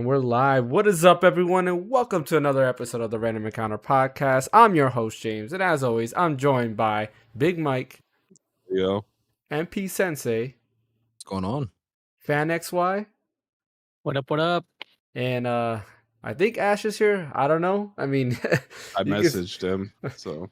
And we're live. What is up, everyone? And welcome to another episode of the Random Encounter Podcast. I'm your host, James. And as always, I'm joined by Big Mike. Yo. NPSensei. What's going on? Phaneckswhy. What up? And I think Ash is here. I don't know. I mean, I messaged him, so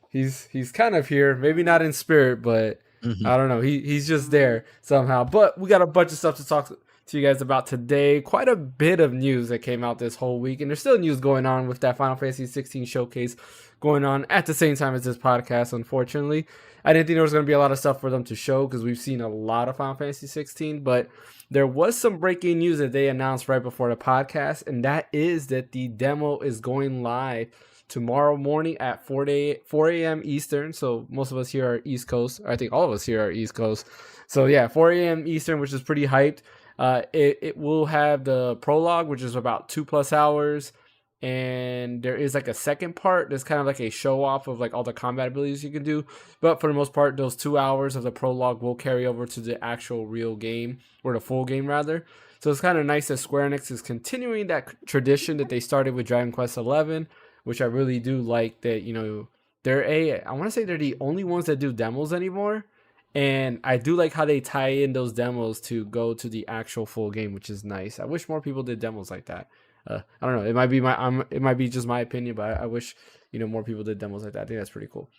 he's kind of here. Maybe not in spirit, but I don't know. He's just there somehow. But we got a bunch of stuff to talk to you guys about today. Quite a bit of news that came out this whole week, and there's still news going on with that Final Fantasy 16 showcase going on at the same time as this podcast. Unfortunately, I didn't think there was going to be a lot of stuff for them to show because we've seen a lot of Final Fantasy 16, but there was some breaking news that they announced right before the podcast, and that is that the demo is going live tomorrow morning at 4 a.m. Eastern. So most of us here are East Coast. I think all of us here are East Coast. So yeah, 4 a.m. Eastern, which is pretty hyped. It will have the prologue, which is about 2+ hours, and there is like a second part that's kind of like a show off of like all the combat abilities you can do. But for the most part, those 2 hours of the prologue will carry over to the actual real game, or the full game rather. So it's kind of nice that Square Enix is continuing that tradition that they started with Dragon Quest XI, which I really do like. That, you know, I want to say they're the only ones that do demos anymore. And I do like how they tie in those demos to go to the actual full game, which is nice. I wish more people did demos like that. I don't know. It might be just my opinion, but I wish, you know, more people did demos like that. I think that's pretty cool.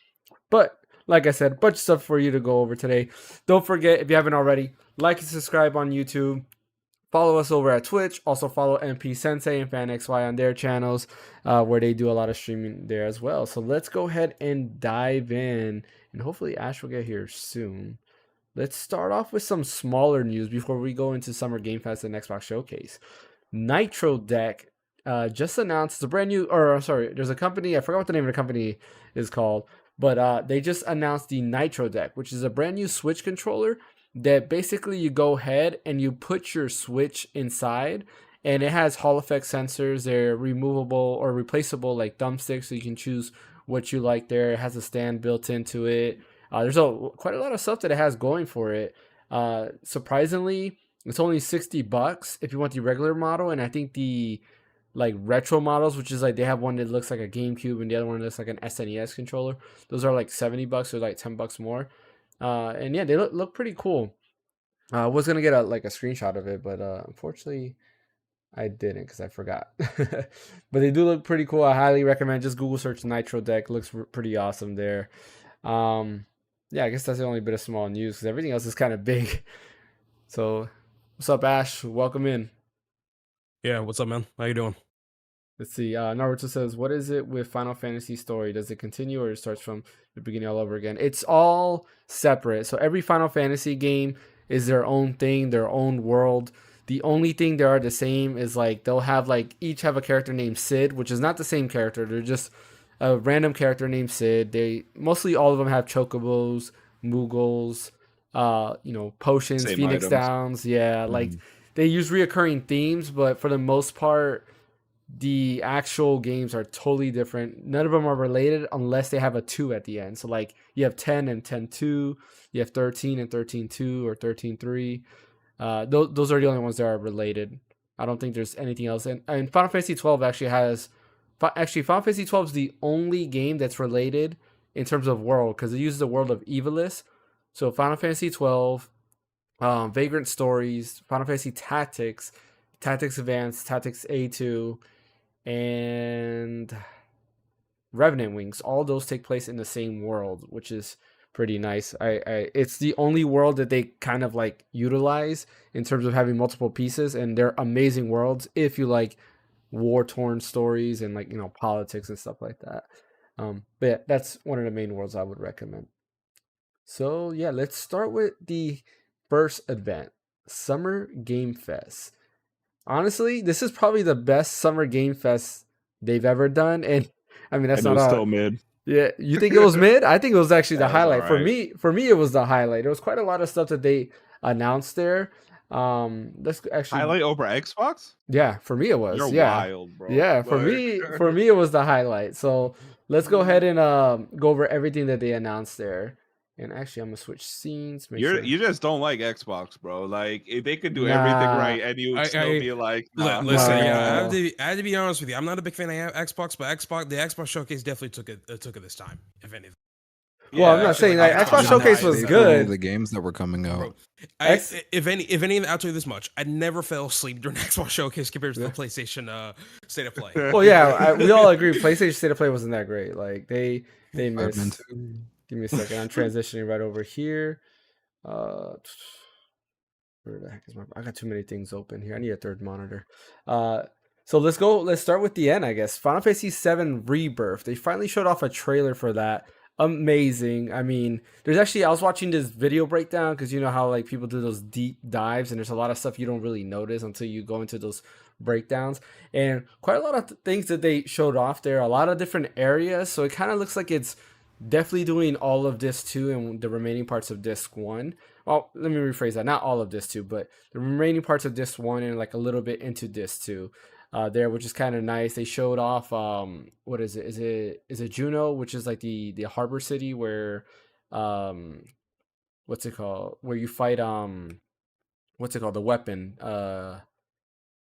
But like I said, a bunch of stuff for you to go over today. Don't forget, if you haven't already, like and subscribe on YouTube. Follow us over at Twitch. Also follow NPSensei and Phaneckswhy on their channels, where they do a lot of streaming there as well. So let's go ahead and dive in, and hopefully Ash will get here soon. Let's start off with some smaller news before we go into Summer Gamefest and Xbox Showcase. Nitro Deck just announced a brand new, there's a company, I forgot what the name of the company is called, but they just announced the Nitro Deck, which is a brand new Switch controller that basically you go ahead and you put your Switch inside, and it has Hall effect sensors. They're removable or replaceable like thumbsticks, so you can choose what you like there. It has a stand built into it. There's quite a lot of stuff that it has going for it. Surprisingly, it's only $60 if you want the regular model, and I think the like retro models, which is like they have one that looks like a GameCube and the other one looks like an SNES controller. Those are like $70 or like $10 more. And yeah, they look pretty cool. I was gonna get a screenshot of it, but unfortunately I didn't because I forgot. But they do look pretty cool. I highly recommend just Google search Nitro Deck. Looks pretty awesome there. Yeah, I guess that's the only bit of small news because everything else is kind of big. So what's up, Ash? Welcome in. Yeah, what's up, man? How you doing? Let's see. Naruto says, what is it with Final Fantasy story? Does it continue or it starts from the beginning all over again? It's all separate. So every Final Fantasy game is their own thing, their own world. The only thing they are the same is like they'll have each have a character named Sid, which is not the same character. They're just a random character named Sid. They mostly all of them have chocobos, Moogles, potions, Same Phoenix items. Downs. Yeah, they use reoccurring themes, but for the most part, the actual games are totally different. None of them are related unless they have a 2 at the end. So like you have 10 and 10-2, you have 13 and 13-2 or 13-3. Those are the only ones that are related. I don't think there's anything else. And Final Fantasy 12 Final Fantasy 12 is the only game that's related in terms of world because it uses the world of Evilus. So Final Fantasy 12, Vagrant Stories, Final Fantasy Tactics Advanced, Tactics A2, and Revenant Wings, all those take place in the same world, which is pretty nice. It's the only world that they kind of utilize in terms of having multiple pieces, and they're amazing worlds if you like war-torn stories and politics and stuff like that. But yeah, that's one of the main worlds I would recommend. So yeah, let's start with the first event, Summer Gamefest. Honestly, this is probably the best Summer Gamefest they've ever done, and I mean that's not still mid. Yeah, you think it was mid? I think it was actually the highlight. Right. For me, it was the highlight. There was quite a lot of stuff that they announced there. Let's actually Highlight over Xbox? Yeah, for me it was. You're yeah. wild, bro. Yeah, for me it was the highlight. So let's go ahead and go over everything that they announced there. And actually, I'm gonna switch scenes. Make You sure. just don't like Xbox, bro. Like if they could do everything Nah. right, and you would still be like, nah. Listen, yeah, No. I had to be honest with you. I'm not a big fan of Xbox, but the Xbox showcase definitely took it this time, if anything. Well, I'm not saying that Xbox Showcase was good. The games that were coming out. Bro, if any, I'll tell you this much: I never fell asleep during Xbox Showcase compared to the PlayStation State of Play. Well, yeah, we all agree PlayStation State of Play wasn't that great. Like they missed. Give me a second. I'm transitioning right over here. Where the heck is my? I got too many things open here. I need a third monitor. So let's go. Let's start with the end, I guess. Final Fantasy VII Rebirth. They finally showed off a trailer for that. Amazing. I mean, there's actually, I was watching this video breakdown because you know how like people do those deep dives and there's a lot of stuff you don't really notice until you go into those breakdowns, and quite a lot of things that they showed off there, a lot of different areas. So it kind of looks like it's definitely doing all of Disc 2 and the remaining parts of Disc 1. Well, let me rephrase that. Not all of Disc 2, but the remaining parts of Disc 1 and like a little bit into Disc 2. There, which is kind of nice. They showed off what is it? Is it Juneau, which is like the harbor city where what's it called? Where you fight what's it called? The weapon.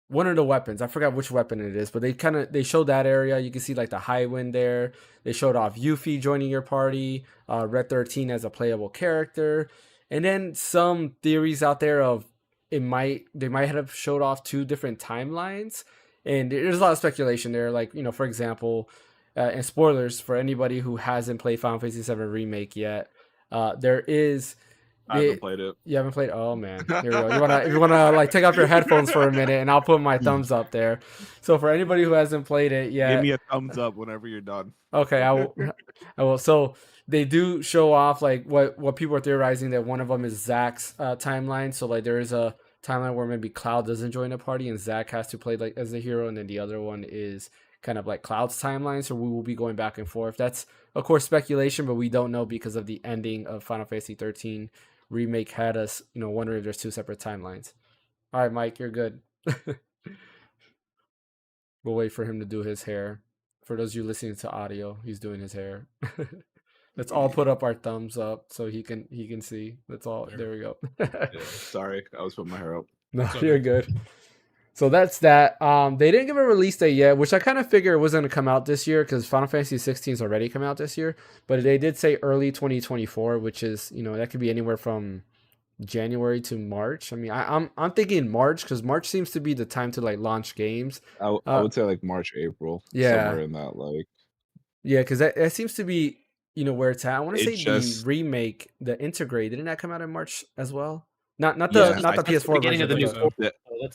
One of the weapons. I forgot which weapon it is, but they showed that area. You can see like the high wind there. They showed off Yuffie joining your party, Red 13 as a playable character, and then some theories out there of they might have showed off 2 different timelines. And there's a lot of speculation there, like, you know, for example, and spoilers for anybody who hasn't played Final Fantasy VII Remake yet. There is. I haven't played it. You haven't played? Oh man, here we go. You wanna like take off your headphones for a minute, and I'll put my thumbs up there. So for anybody who hasn't played it yet, give me a thumbs up whenever you're done. Okay, I will. So they do show off like what people are theorizing, that one of them is Zack's timeline. So like there is a timeline where maybe Cloud doesn't join the party and Zack has to play like as the hero, and then the other one is kind of like Cloud's timeline. So we will be going back and forth. That's of course speculation, but we don't know because of the ending of Final Fantasy 13 Remake had us, you know, wondering if there's 2 separate timelines. All right, Mike, you're good. We'll wait for him to do his hair. For those of you listening to audio, he's doing his hair. Let's all put up our thumbs up so he can see. That's all. There we go. Yeah, sorry, I was putting my hair up. No, you're good. So that's that. They didn't give a release date yet, which I kind of figured was going to come out this year because Final Fantasy 16 is already come out this year. But they did say early 2024, which is, you know, that could be anywhere from January to March. I mean, I'm thinking March because March seems to be the time to like launch games. I would say like March, April. Yeah, somewhere in that like. Yeah, because that seems to be, you know, where it's at. I want to say just, the remake, the Integrate, didn't that come out in March as well? Not the PS4 version.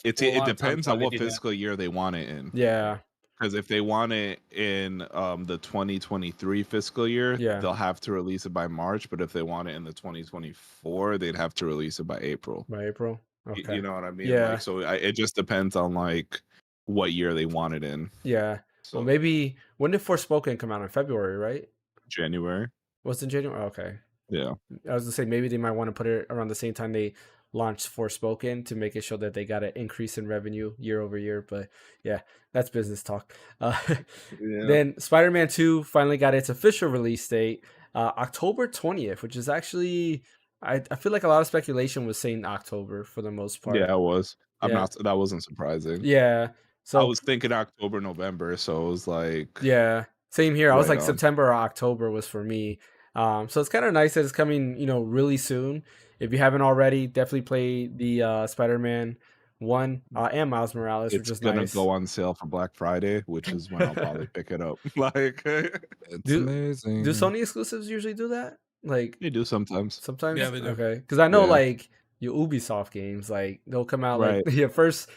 It depends on what fiscal year they want it in. Yeah. Because if they want it in the 2023 fiscal year, they'll have to release it by March. But if they want it in the 2024, they'd have to release it by April. By April? Okay. You know what I mean? Yeah. Like, so it just depends on like what year they want it in. Yeah. So well, maybe when did Forspoken come out? In February, right? January. Was it January? Oh, okay. Yeah. I was gonna say maybe they might want to put it around the same time they launched Forspoken to make it show that they got an increase in revenue year over year. But yeah, that's business talk. Then Spider-Man 2 finally got its official release date, October 20th, which is actually, I feel like a lot of speculation was saying October for the most part. Yeah, it was. That wasn't surprising. Yeah. So I was thinking October, November. So it was like. Yeah. Same here. I was like September or October was for me. So it's kind of nice that it's coming, you know, really soon. If you haven't already, definitely play the Spider-Man 1 and Miles Morales, which is nice. It's gonna go on sale for Black Friday, which is when I'll probably pick it up. Like, it's amazing. Do Sony exclusives usually do that? Like they do sometimes. Sometimes, yeah, they do. Okay, because I know like your Ubisoft games, like they'll come out like first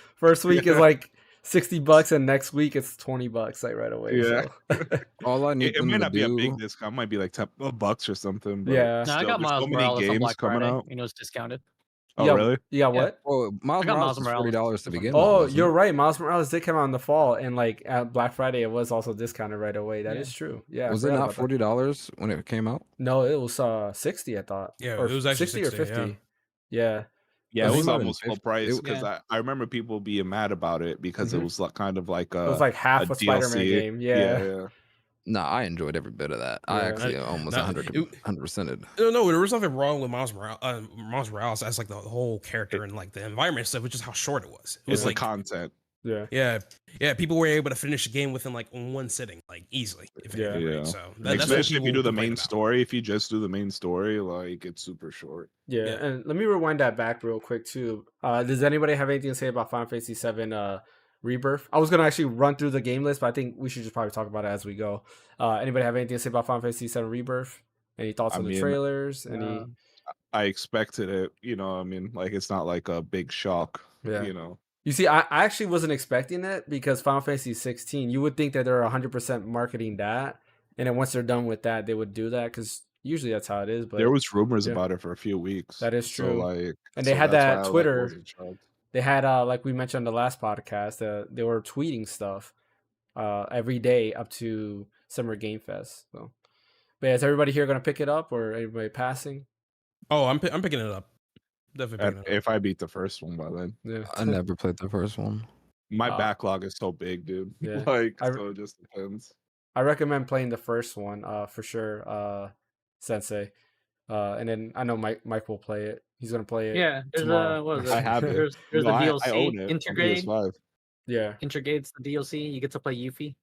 week is like $60 and next week it's $20 like right away. Yeah. So. All I need it might not be a big discount. It might be like $10 or something. But yeah. No, I got Miles Morales on Black Friday. Out. You know, it's discounted. Oh, really? You got what? Well, Miles Morales is $40 to begin with. Oh, you're right. Miles Morales did come out in the fall, and like at Black Friday, it was also discounted right away. That is true. Yeah. Was it not $40 when it came out? No, it was 60, I thought. Yeah, or it was actually 60 or 50. Yeah, it was almost full price because I remember people being mad about it because it was like kind of like it was like half a Spider-Man game. Yeah. No, I enjoyed every bit of that. I actually almost 100%ed. No, there was nothing wrong with Miles Morales as like the whole character and like the environment stuff, which is how short it was. It was It's like the content. Yeah. People were able to finish the game within like one sitting, like easily. So especially if you do the main story. If you just do the main story, like it's super short. Yeah, and let me rewind that back real quick too. Does anybody have anything to say about Final Fantasy VII Rebirth? I was gonna actually run through the game list, but I think we should just probably talk about it as we go. Anybody have anything to say about Final Fantasy VII Rebirth? Any thoughts on the trailers? I expected it. I mean, like it's not like a big shock. You see, I actually wasn't expecting it because Final Fantasy 16, you would think that they're 100% marketing that, and then once they're done with that, they would do that because usually that's how it is. But there was rumors about it for a few weeks. That is true. So, and they had that Twitter. They had like we mentioned on the last podcast, they were tweeting stuff every day up to Summer Gamefest. So, but is everybody here gonna pick it up or anybody passing? Oh, I'm picking it up. Definitely. If I beat the first one by then. Yeah. I never played the first one. My backlog is so big, dude. Yeah. So it just depends. I recommend playing the first one for sure, Sensei. And then I know Mike will play it. He's gonna play it. Yeah, tomorrow. What is it? I have it. There's the DLC. I own it. Integrate. Yeah. Integrates the DLC. You get to play Yuffie.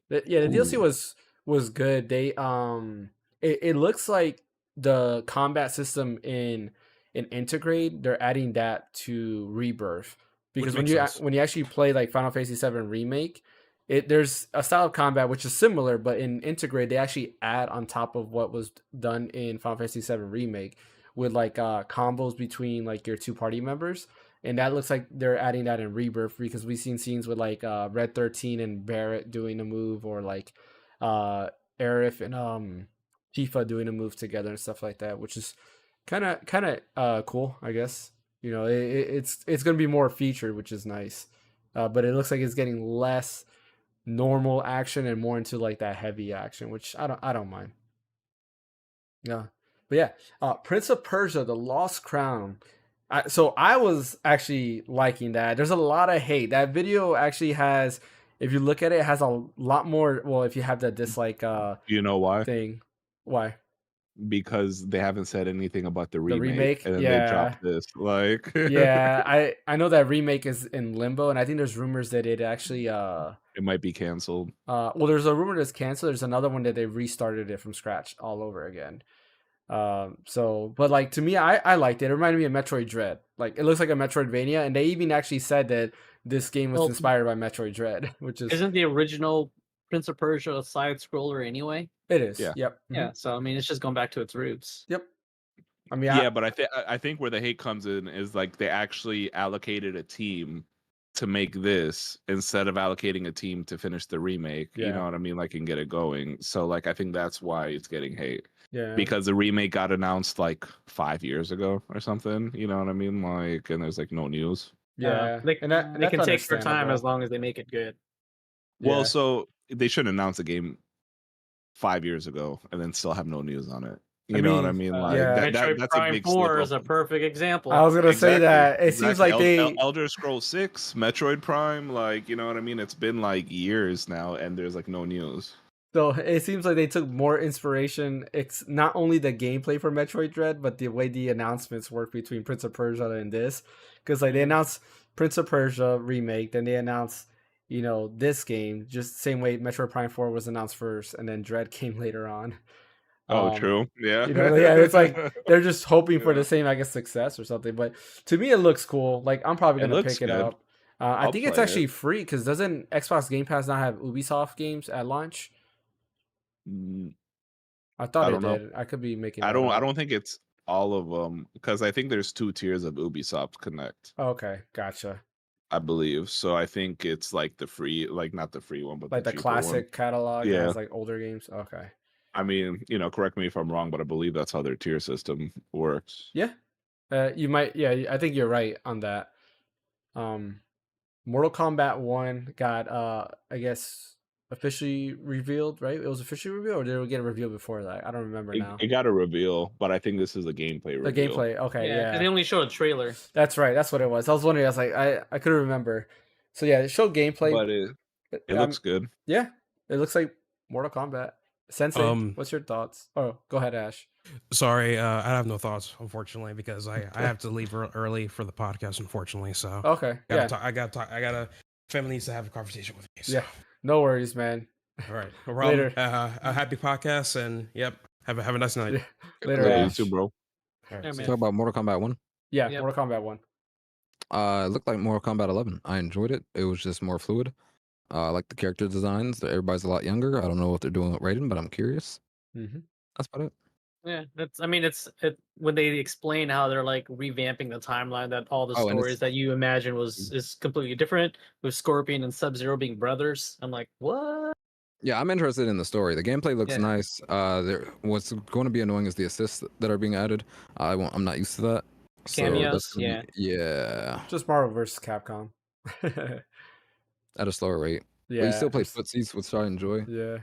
The DLC was good. They it looks like the combat system in Integrate, they're adding that to Rebirth because when you actually play like Final Fantasy VII Remake, there's a style of combat which is similar, but in Integrate they actually add on top of what was done in Final Fantasy VII Remake with like combos between like your two party members, and that looks like they're adding that in Rebirth because we've seen scenes with like Red 13 and Barrett doing a move, or like Aerith and Tifa doing a move together and stuff like that, which is kind of cool, I guess. It's gonna be more featured, which is nice, but it looks like it's getting less normal action and more into like that heavy action, which I don't mind. Yeah, but yeah, Prince of Persia: The Lost Crown. So I was actually liking that. There's a lot of hate. That video actually has, if you look at it, it has a lot more. Well, if you have the dislike, you know why? Thing, why? Because they haven't said anything about the remake, and then they dropped this. Like, yeah, I know that remake is in limbo, and I think there's rumors that it actually it might be canceled. Well, there's a rumor that's canceled. There's another one that they restarted it from scratch all over again. But like to me, I liked it. It reminded me of Metroid Dread. Like it looks like a Metroidvania, and they even actually said that this game was inspired by Metroid Dread, which isn't the original Prince of Persia a side scroller anyway? It is. Yeah. Yep. Yeah. So I mean, it's just going back to its roots. Yep. I mean, but I think where the hate comes in is like they actually allocated a team to make this instead of allocating a team to finish the remake. Yeah. You know what I mean? Like and get it going. So like I think that's why it's getting hate. Yeah. Because the remake got announced like 5 years ago or something. You know what I mean? Like, and there's like no news. Yeah. They can take their time as long as they make it good. Well, so they shouldn't announce a game 5 years ago and then still have no news on it. You know what I mean? Like Metroid Prime 4 is a perfect example. I was gonna say that. It seems like Elder Scrolls 6, Metroid Prime, like you know what I mean? It's been like years now, and there's like no news. So it seems like they took more inspiration. It's not only the gameplay for Metroid Dread, but the way the announcements work between Prince of Persia and this. Because like they announced Prince of Persia remake, then they announced this game just the same way Metroid Prime 4 was announced first, and then Dread came later on. True. Yeah. It's like they're just hoping for the same, I guess, success or something. But to me, it looks cool. Like I'm probably gonna pick it up. I think it's actually free because doesn't Xbox Game Pass not have Ubisoft games at launch? I thought it did. I could be making. I don't think it's all of them because I think there's 2 tiers of Ubisoft Connect. Okay, gotcha. I believe so. I think it's like the free, like not the free one, but like the classic catalog. Yeah, has like older games. Okay. I mean, correct me if I'm wrong, but I believe that's how their tier system works. Yeah, you might. Yeah, I think you're right on that. Mortal Kombat 1 got I guess officially revealed, right? It was officially revealed, or did it get a reveal before that? I don't remember now. It got a reveal, but I think this is a gameplay reveal. The gameplay, okay, yeah. They only showed a trailer. That's right. That's what it was. I was wondering. I was like, I couldn't remember. So yeah, it showed gameplay, but it looks good. Yeah, it looks like Mortal Kombat. Sensei, what's your thoughts? Oh, go ahead, Ash. Sorry, I have no thoughts, unfortunately, because I have to leave early for the podcast, unfortunately. So okay, I gotta family needs to have a conversation with me. So. Yeah, no worries, man. All right, no problem. Later. A happy podcast, and yep, have a nice night. Yeah. Later, yeah, Ash. you too, bro. All right, Talk about Mortal Kombat 1. Yeah, yep. Mortal Kombat 1. It looked like Mortal Kombat 11. I enjoyed it. It was just more fluid. I like the character designs. Everybody's a lot younger. I don't know what they're doing with Raiden, but I'm curious. Mm-hmm. That's about it. Yeah, when they explain how they're like revamping the timeline, that all the stories that you imagine is completely different, with Scorpion and Sub-Zero being brothers. I'm like, what? Yeah, I'm interested in the story. The gameplay looks nice. What's going to be annoying is the assists that are being added. I'm not used to that. Cameos, so yeah. Just Marvel versus Capcom. At a slower rate. Yeah. But you still play footsies, which I enjoy. Yeah.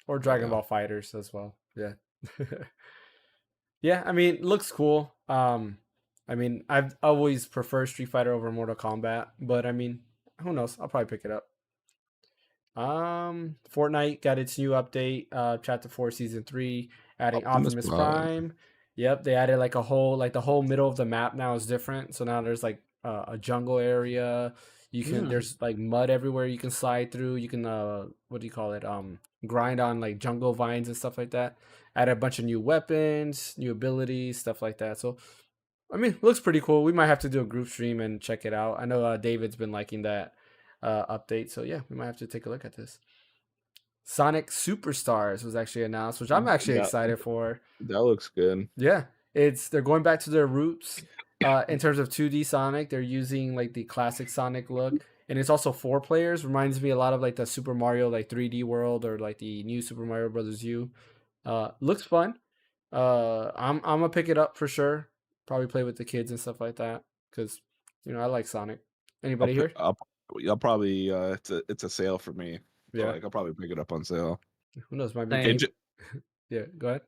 Or Dragon Ball Fighters as well. Yeah. Yeah, I mean, it looks cool. I mean, I've always preferred Street Fighter over Mortal Kombat, but I mean, who knows? I'll probably pick it up. Fortnite got its new update, Chapter 4, Season 3, adding Optimus Prime. Yep, they added like the whole middle of the map now is different. So now there's like a jungle area. You can there's like mud everywhere you can slide through. You can what do you call it? Grind on like jungle vines and stuff like that. Add a bunch of new weapons, new abilities, stuff like that. So I mean, looks pretty cool. We might have to do a group stream and check it out. I know David's been liking that update, so yeah, we might have to take a look at this. Sonic Superstars was actually announced, which I'm actually excited for. That looks good. Yeah, they're going back to their roots in terms of 2D Sonic. They're using like the classic Sonic look, and it's also 4 players. Reminds me a lot of like the Super Mario like 3D World or like the new Super Mario Brothers U. Looks fun. I'm gonna pick it up for sure. Probably play with the kids and stuff like that because I like Sonic. Anybody here? I'll probably it's a sale for me. Yeah, like I'll probably pick it up on sale. Who knows? Might be. Yeah, go ahead.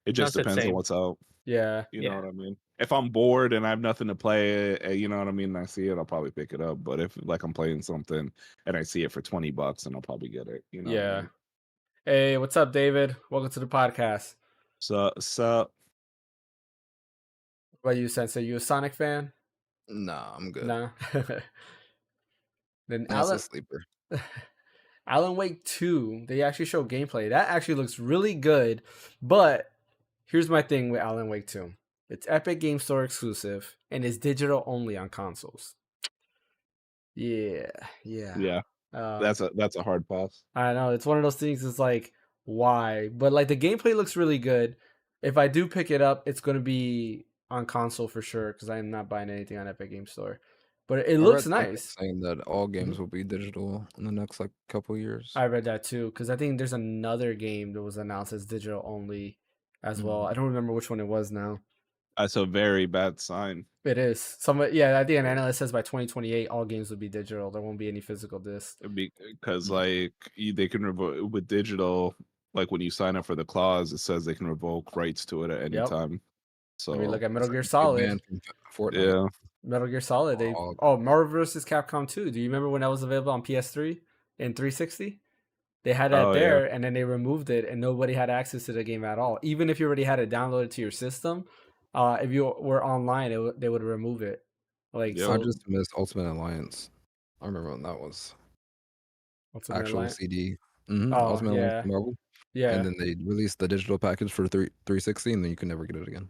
It just depends on what's out. Yeah, you know what I mean. If I'm bored and I have nothing to play, you know what I mean, and I see it, I'll probably pick it up. But if like I'm playing something and I see it for $20, then I'll probably get it. You know. Yeah. What I mean? Hey, what's up, David? Welcome to the podcast. So. What about you, Sensei? You a Sonic fan? Nah, I'm good. Nah. Then That's a sleeper. Alan Wake 2, they actually show gameplay. That actually looks really good. But here's my thing with Alan Wake 2. It's Epic Game Store exclusive and it's digital only on consoles. Yeah. That's a hard pass. I know. It's one of those things. It's like, why? But like the gameplay looks really good. If I do pick it up, it's going to be on console for sure because I am not buying anything on Epic Game Store. But it looks nice. Saying that all games will be digital in the next like couple years. I read that too because I think there's another game that was announced as digital only as well. I don't remember which one it was now. That's a very bad sign. It is. I think an analyst says by 2028 all games will be digital. There won't be any physical discs. Because like they can revoke with digital. Like when you sign up for the clause, it says they can revoke rights to it at any time. So I mean, look at Metal Gear Solid. Yeah. Metal Gear Solid. Marvel vs. Capcom 2. Do you remember when that was available on PS3 and 360? They had that there, and then they removed it, and nobody had access to the game at all. Even if you already had it downloaded to your system, if you were online, they would remove it. Like, I just missed Ultimate Alliance. I remember when that was. Ultimate Alliance? CD. Ultimate Alliance Marvel. Yeah. And then they released the digital package for 360, and then you can never get it again.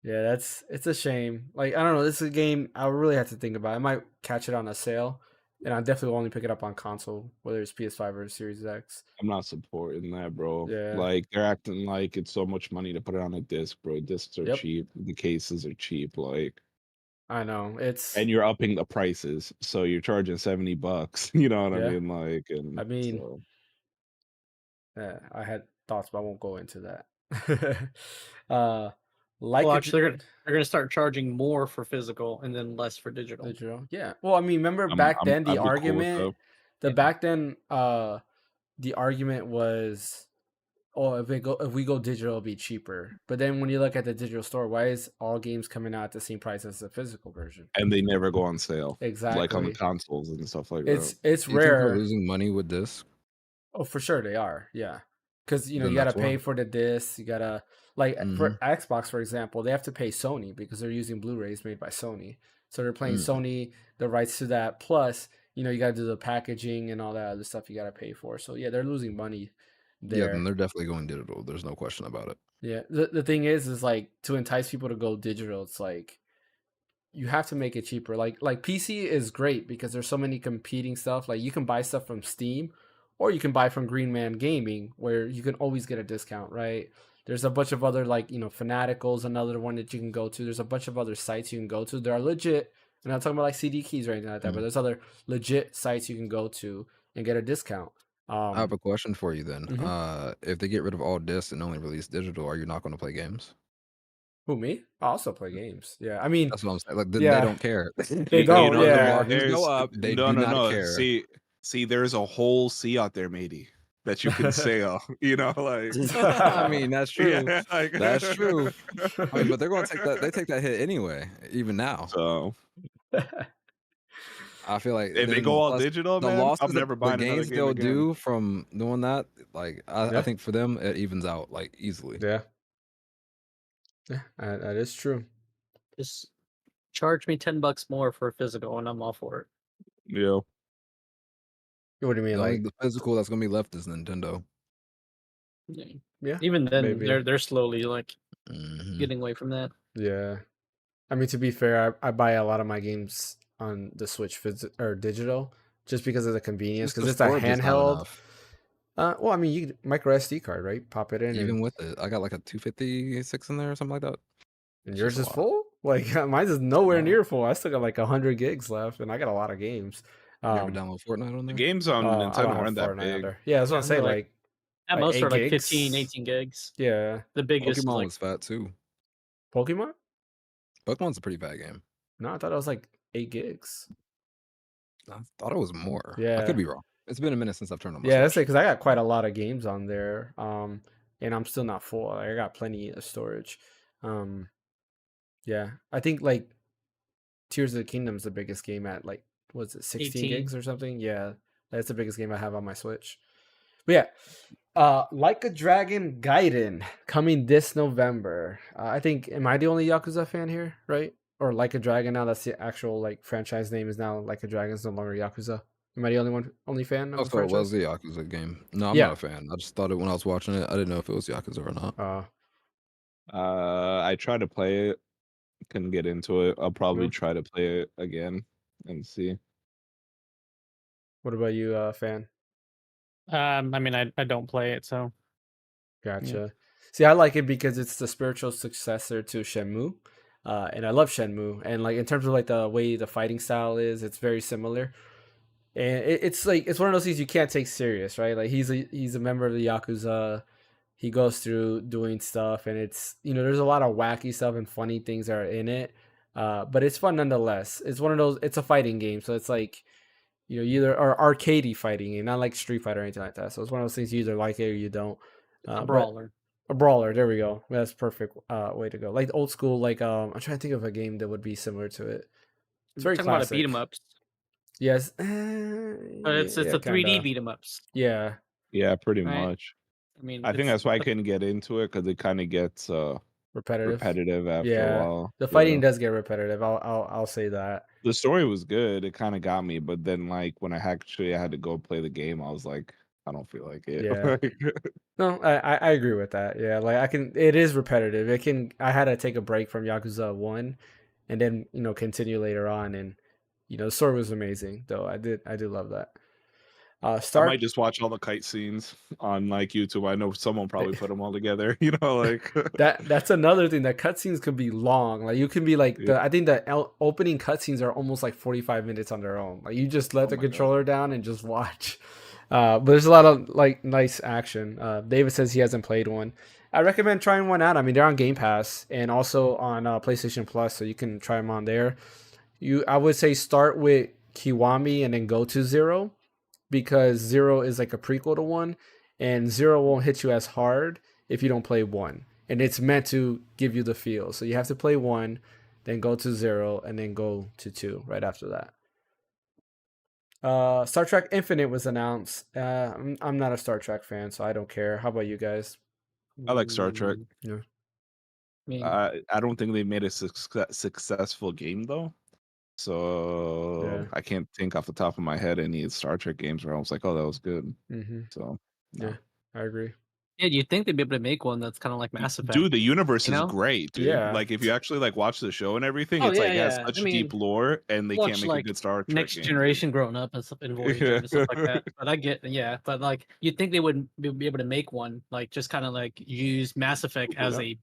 Yeah, it's a shame. Like, I don't know, this is a game I really have to think about. I might catch it on a sale, and I definitely only pick it up on console, whether it's PS5 or Series X. I'm not supporting that, bro. Yeah. Like they're acting like it's so much money to put it on a disc, bro. Discs are cheap. The cases are cheap. Like I know and you're upping the prices, so you're charging $70. You know what I mean? Like, and I had thoughts, but I won't go into that. Actually, they're gonna start charging more for physical and then less for digital. Yeah. Well, I mean, remember back then the argument the argument was, if we go digital, it'll be cheaper. But then when you look at the digital store, why is all games coming out at the same price as the physical version? And they never go on sale. Exactly. Like on the consoles and stuff like that. It's rare. Losing money with this. Oh, for sure they are. Yeah. Because, you Then got to that's pay why. for the discs. You got to, like, for Mhm. Xbox, for example, they have to pay Sony because they're using Blu-rays made by Sony. So they're paying Mm. Sony the rights to that. Plus, you got to do the packaging and all that other stuff you got to pay for. So, yeah, they're losing money Yeah, then there. they're definitely going digital. There's no question about it. Yeah. The thing is like, to entice people to go digital, it's like, you have to make it cheaper. Like PC is great because there's so many competing stuff. Like you can buy stuff from Steam or you can buy from Green Man Gaming where you can always get a discount, right? There's a bunch of other like, Fanatical's another one that you can go to. There's a bunch of other sites you can go to. There are legit, and I'm talking about like CD keys or anything like that, but there's other legit sites you can go to and get a discount. I have a question for you then. Mhm. If they get rid of all discs and only release digital, are you not going to play games? Who, me? I also play games. Yeah. I mean, That's what I'm saying. Like, they yeah, don't care. they don't. The Yeah. margins go up. They do not no. care. See, there's a whole sea out there, matey, that you can sail. Like I mean, that's true. yeah, like, That's true. I mean, but they're going to take that. They take that hit anyway, even now. So I feel like if they then go all plus digital, the man, losses I'm that never the buying another gains game they'll again. do from doing that, like I Yeah. think for them it evens out like easily. Yeah. Yeah, that is true. Just charge me $10 more for a physical, and I'm all for it. Yeah. What do you mean, The only like? the physical that's gonna be left is Nintendo. Yeah, Even then, maybe. they're slowly like Mhm. getting away from that. Yeah, I mean, to be fair, I buy a lot of my games on the Switch or digital just because of the convenience. Just the Because it's a storage is not handheld. enough. Well, I mean, you micro SD card, right? Pop it in, Even with it, I got like a 256 in there or something like that. and It's yours just a is lot. full. Like mine's is nowhere Wow. near full. I still got like 100 gigs left, and I got a lot of games. You ever download Fortnite on The there? games on I don't Nintendo have aren't that Fortnite on big. there. Yeah, that's what I'm They're saying. like at Like most 8 are like gigs. 15, 18 gigs. Yeah, The biggest is Pokemon like was fat too. Pokemon. Pokemon's a pretty bad game. No, I thought it was like 8 gigs. I thought it was more. I Yeah. could be wrong. It's been a minute since I've turned on my Yeah, that's it, Switch. because I got quite a lot of games on there, and I'm still not full. Like, I got plenty of storage. Yeah, I think like Tears of the Kingdom is the biggest game at like what's it, 16 18. gigs or something? Yeah, that's the biggest game I have on my Switch. But yeah, Like a Dragon Gaiden coming this November. I think, am I the only Yakuza fan here, right? Or Like a Dragon now? That's the actual like franchise name is now Like a Dragon. It's no longer Yakuza. Am I the only fan of Oh, the so it was franchise? the Yakuza game. No, I'm Yeah. not a fan. I just thought it when I was watching it. I didn't know if it was Yakuza or not. I tried to play it, couldn't get into it. I'll probably No? try to play it again and see. What about you, fan? I mean, I don't play it, so Gotcha. See, I like it because it's the spiritual successor to Shenmue, and I love Shenmue. And like in terms of like the way the fighting style is, it's very similar. And it's like it's one of those things you can't take serious, right? Like he's a member of the Yakuza. He goes through doing stuff, and it's there's a lot of wacky stuff and funny things that are in it, but it's fun nonetheless. It's one of those. It's a fighting game, so it's like either or arcadey fighting game, not like Street Fighter or anything like that. So it's one of those things you either like it or you don't. a But brawler. a brawler, there we go. That's perfect way to go. Like old school, like I'm trying to think of a game that would be similar to it. It's very Talking about a beat classic. 'em ups. Yes, But it's yeah, a 3D kinda. beat 'em ups. Yeah, Yeah, pretty Right. much. I mean, I think it's that's why I couldn't get into it because it kind of gets repetitive. repetitive after a Yeah, while. the Yeah. fighting does get repetitive. I'll say that. The story was good. It kind of got me, but then like when I actually had to go play the game, I was like, I don't feel like it. Yeah. No, I agree with that. Yeah, like it is repetitive. I had to take a break from Yakuza 1 and then, continue later on, and the story was amazing though. I did love that. I Start might just watch all the kite scenes on like YouTube. I know someone probably put them all together. Like that's another thing. That cutscenes could be long. Like you can be like Yeah. I think the opening cutscenes are almost like 45 minutes on their own. Like you just let Oh the my God. controller down and just watch. But there's a lot of like nice action. David says he hasn't played one. I recommend trying one out. I mean, they're on Game Pass and also on PlayStation Plus, so you can try them on there. I would say start with Kiwami and then go to 0, because 0 is like a prequel to 1, and 0 won't hit you as hard if you don't play 1. And it's meant to give you the feel. So you have to play 1, then go to 0, and then go to 2 right after that. Star Trek Infinite was announced. I'm not a Star Trek fan, so I don't care. How about you guys? I like Star Trek. Yeah. I don't think they made a successful game though. So I can't think off the top of my head any Star Trek games where I was like, oh, that was good. So yeah, I agree. Yeah, you'd think they'd be able to make one that's kind of like Mass Effect. Dude, the universe is great, dude. Yeah. Like if you actually like watch the show and everything, it's like it has such deep lore, and they can't make like a good Star Trek Next game, Generation growing up and stuff and Voyager and stuff like that. But I get, but like you'd think they would be able to make one, like just kind of like use Mass Effect as a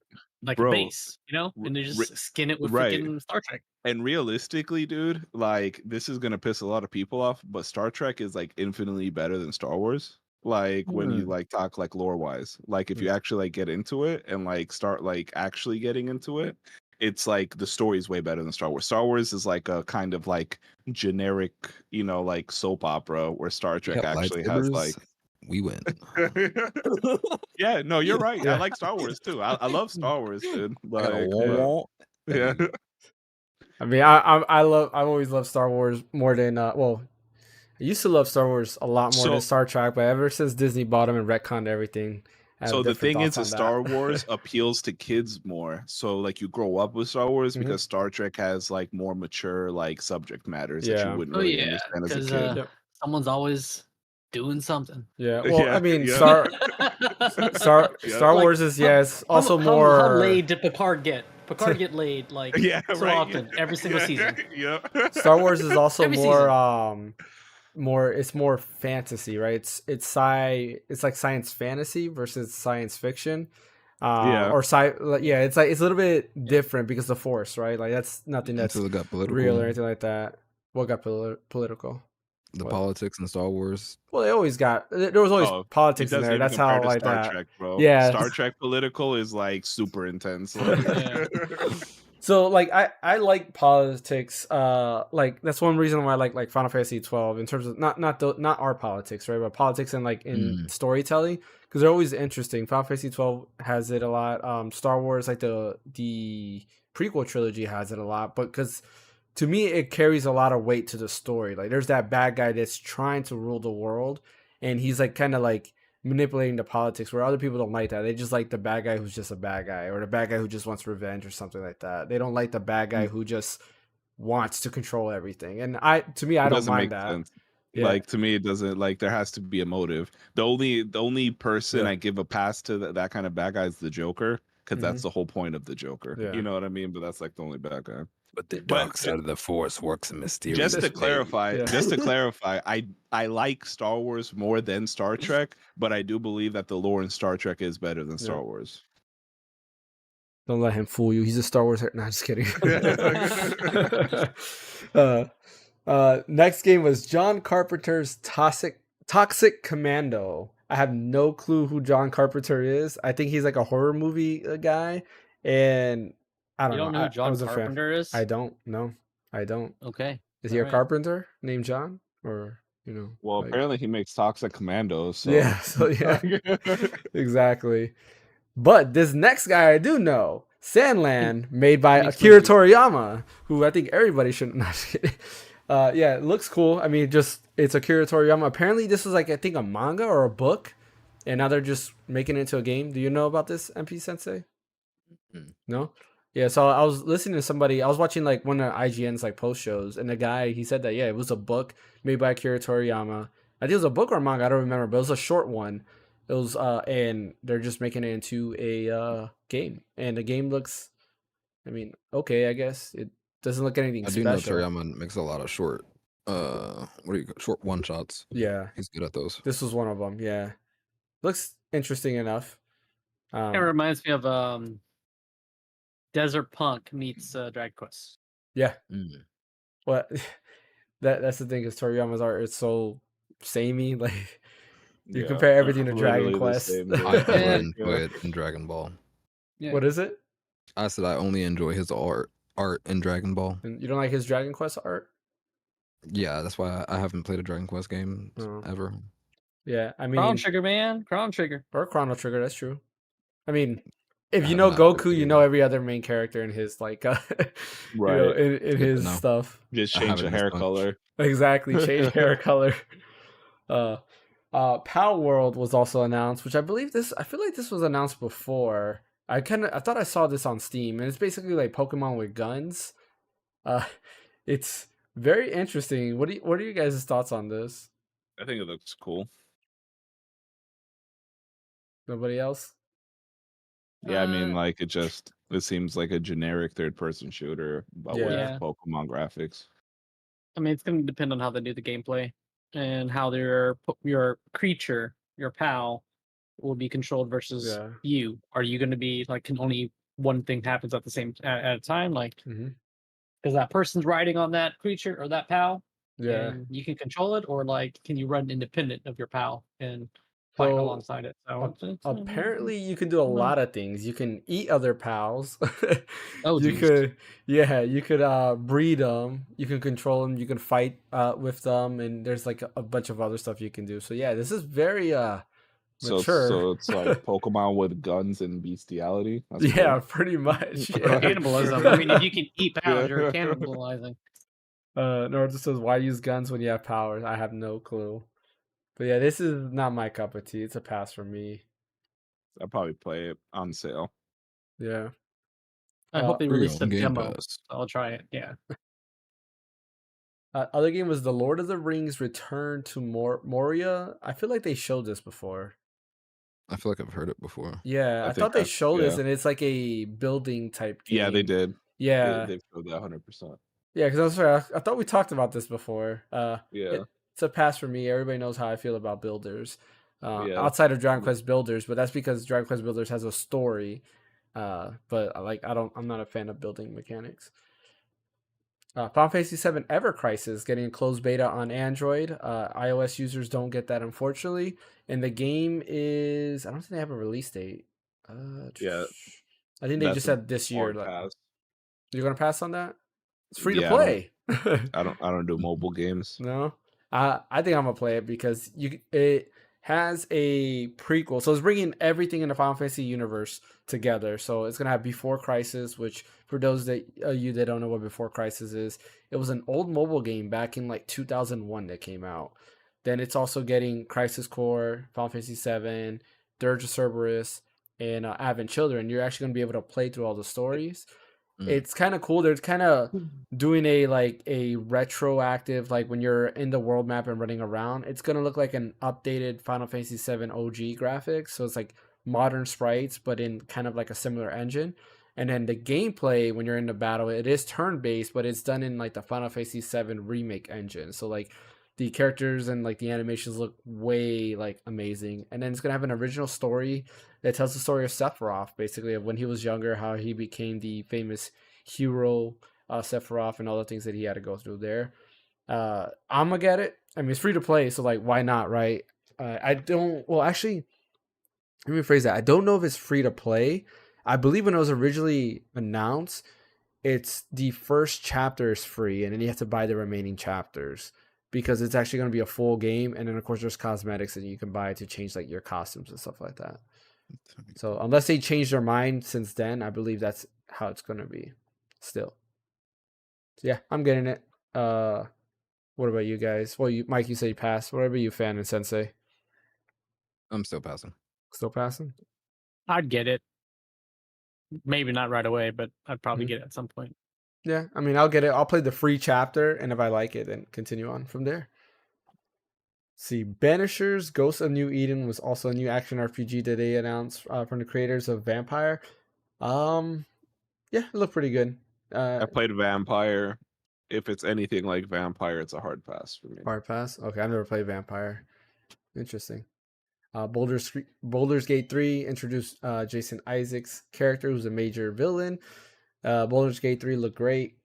base, and they just skin it with freaking Star Trek. And realistically, dude, like this is gonna piss a lot of people off, but Star Trek is like infinitely better than Star Wars. Like when you like talk like lore wise, like if you actually like get into it and like start like actually getting into it, it's like the story is way better than Star Wars. Star Wars is like a kind of like generic, like soap opera, where Star Trek actually has like we win. Yeah, no, you're right. I like Star Wars too. I love Star Wars, dude. Like, yeah. I mean, I've always loved Star Wars more than I used to love Star Wars a lot more than Star Trek, but ever since Disney bought them and retconned everything. So the thing is, Star Wars appeals to kids more. So like you grow up with Star Wars because Star Trek has like more mature like subject matters that you wouldn't really understand as a kid. Someone's always doing something. Yeah. Well, I mean, Star Wars is also more. How laid did Picard get? Picard get laid like so often every single season. Yeah. Star Wars is also it's more fantasy, right? It's like science fantasy versus science fiction. Or it's like it's a little bit different because the Force, right? Like that's nothing that's real or anything like that. What got political? The politics in Star Wars. Well, there was always politics in there. That's how like Star that. Trek, bro. Yeah, Star Trek political is like super intense. Like. So like I like politics. Like that's one reason why I like Final Fantasy 12 in terms of not our politics, right? But politics and like in storytelling because they're always interesting. Final Fantasy 12 has it a lot. Star Wars like the prequel trilogy has it a lot, but because to me, it carries a lot of weight to the story. Like, there's that bad guy that's trying to rule the world, and he's like kind of like manipulating the politics. Where other people don't like that. They just like the bad guy who's just a bad guy, or the bad guy who just wants revenge or something like that. They don't like the bad guy who just wants to control everything. And I don't mind that. Sense. Yeah. Like to me, it doesn't. Like there has to be a motive. The only person I give a pass to that kind of bad guy is the Joker, because that's the whole point of the Joker. Yeah. You know what I mean? But that's like the only bad guy. But the dark side of the Force works in mysterious. Just to clarify, I like Star Wars more than Star Trek, but I do believe that the lore in Star Trek is better than Star Wars. Don't let him fool you. He's a Star Wars. No, just kidding. Next game was John Carpenter's Toxic Commando. I have no clue who John Carpenter is. I think he's like a horror movie guy, and I don't know. You don't know who John Carpenter is? I don't know. I don't. Okay. Is he a carpenter named John, or Well, apparently he makes Toxic Commando. So. Yeah. So yeah. Exactly. But this next guy I do know, Sandland, made by Akira Toriyama, who I think everybody should not. Yeah, it looks cool. I mean, it's Akira Toriyama. Apparently, this was like I think a manga or a book, and now they're just making it into a game. Do you know about this, NPSensei? No. Yeah, so I was listening to somebody. I was watching like one of IGN's like post shows, and the guy he said that it was a book made by Akira Toriyama. I think it was a book or a manga. I don't remember, but it was a short one. It was and they're just making it into a game, and the game looks. I mean, okay, I guess it doesn't look anything special. I do know Toriyama makes a lot of short short one shots. Yeah, he's good at those. This was one of them. Yeah, looks interesting enough. It reminds me of Desert Punk meets Drag Quest. Yeah. What? That's the thing is Toriyama's art is so samey. Like you compare everything to Dragon Quest. I enjoy it in Dragon Ball. Yeah. What is it? I said I only enjoy his art in Dragon Ball. And you don't like his Dragon Quest art? Yeah, that's why I haven't played a Dragon Quest game ever. Yeah, I mean Chrono Trigger, man. Chrono Trigger. Or Chrono Trigger, that's true. I mean, if I you have know not played Goku, it you know either. every other main character in his like Right. in It's good to his know. stuff. Just I change haven't the missed hair much. color. Exactly, change hair color. Power World was also announced, which I feel like this was announced before. I thought I saw this on Steam, and it's basically like Pokemon with guns. Uh, it's very interesting. What are you guys' thoughts on this? I think it looks cool. Nobody else? Yeah, I mean, Uh, like it seems like a generic third-person shooter, but with Yeah. Yeah. Pokemon graphics. I mean, it's going to depend on how they do the gameplay and how your creature, your pal, will be controlled versus Yeah. you. Are you going to be like, can only one thing happens at the same at a time? Like, Mm-hmm. because that person's riding on that creature or that pal, Yeah. and you can control it, or like, can you run independent of your pal and fight So alongside it? So apparently you can do a don't know. lot of things. You can eat other pals. Oh, You geez. could you could breed them. You can control them. You can fight with them, and there's like a bunch of other stuff you can do. So yeah, this is very mature. So it's like Pokemon with guns and bestiality. That's Yeah, cool. pretty much. Or Yeah. cannibalism. I mean, if you can eat pals, you're Yeah. cannibalizing. Naruto says, "Why use guns when you have powers?" I have no clue. But yeah, this is not my cup of tea. It's a pass for me. I'll probably play it on sale. Yeah. I hope they Free release on a Game demo. Pass. I'll try it. Yeah. Other game was The Lord of the Rings Return to Moria. I feel like they showed this before. I feel like I've heard it before. Yeah, I thought think they I showed this, yeah. and it's like a building type game. Yeah, they did. Yeah, They showed that 100%. yeah. Because I was sorry, I thought we talked about this before. Yeah. It's a pass for me. Everybody knows how I feel about builders. Yeah. Outside of Dragon Quest Builders, but that's because Dragon Quest Builders has a story. But I'm not a fan of building mechanics. Final Fantasy VII Ever Crisis getting a closed beta on Android. iOS users don't get that, unfortunately. And the game is, I don't think they have a release date. Yeah. I think they That's just a said this year. hard pass. You're gonna pass on that? It's free to Yeah, play. I don't do mobile games. No, I think I'm gonna play it because it has a prequel, so it's bringing everything in the Final Fantasy universe together. So it's gonna have Before Crisis, which for those that you that don't know what Before Crisis is, it was an old mobile game back in like 2001 that came out. Then it's also getting Crisis Core, Final Fantasy 7, Dirge of Cerberus, and Advent Children. You're actually gonna be able to play through all the stories. It's kind of cool. They're kind of doing a retroactive, like when you're in the world map and running around, it's gonna look like an updated Final Fantasy 7 OG graphics. So it's like modern sprites, but in kind of like a similar engine. And then the gameplay when you're in the battle, it is turn based, but it's done in like the Final Fantasy 7 remake engine. So like the characters and like the animations look way like amazing. And then it's gonna have an original story that tells the story of Sephiroth, basically of when he was younger, how he became the famous hero Sephiroth, and all the things that he had to go through there. I'm gonna get it. I mean, it's free to play, so like, why not, right? I don't. Well, actually, let me rephrase that. I don't know if it's free to play. I believe when it was originally announced, it's the first chapter is free, and then you have to buy the remaining chapters because it's actually going to be a full game. And then of course there's cosmetics that you can buy to change like your costumes and stuff like that. So unless they change their mind since then, I believe that's how it's going to be still. So yeah, I'm getting it. What about you guys? Well, Mike, you say you passed. What about you, Fan and Sensei? I'm still passing. Still passing? I'd get it. Maybe not right away, but I'd probably get it at some point. Yeah, I mean, I'll get it. I'll play the free chapter, and if I like it, then continue on from there. See, Banishers Ghost of New Eden was also a new action RPG that they announced from the creators of Vampire. Yeah, it looked pretty good. I played Vampire. If it's anything like Vampire, it's a hard pass for me. Hard pass? Okay, I've never played Vampire. Interesting. Baldur's Gate 3 introduced Jason Isaacs' character, who's a major villain. Baldur's Gate 3 looked great.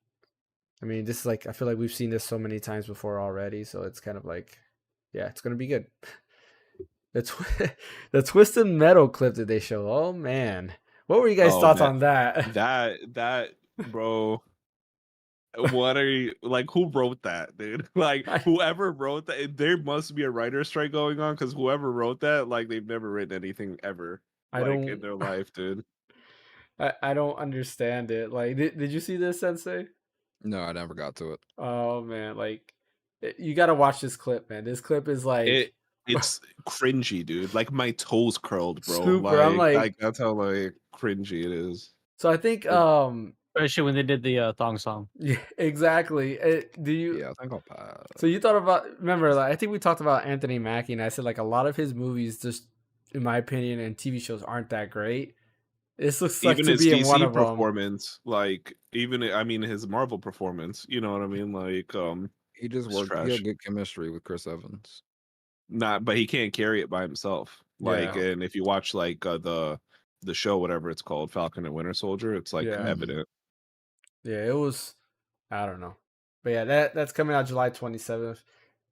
I mean, this is like, I feel like we've seen this so many times before already, so it's kind of like, yeah, it's gonna be good. The Twisted Metal clip that they show. Oh man, what were you guys' thoughts on that? That bro. What are you like? Who wrote that, dude? Like whoever wrote that, there must be a writer's strike going on because whoever wrote that, like they've never written anything ever, in their life, dude. I don't understand it. Like, did you see this, Sensei? No, I never got to it. Oh man, like you got to watch this clip, man. This clip is like it's cringy, dude. Like my toes curled, bro. super. I'm Like that's how like cringy it is. So I think especially when they did the thong song. Yeah, exactly. Do you? Yeah, I think I'll pass. So you thought about? Remember, like, I think we talked about Anthony Mackie, and I said like a lot of his movies, just in my opinion, and TV shows aren't that great. This looks like Even to his be in one DC of them. performance, like even I mean his Marvel performance. You know what I mean? Like he just it's worked. He trash. had good chemistry with Chris Evans. But he can't carry it by himself. Like, Yeah. and if you watch like the show, whatever it's called, Falcon and Winter Soldier, it's like Yeah. evident. Yeah, it was. I don't know, but yeah, that's coming out July 27th.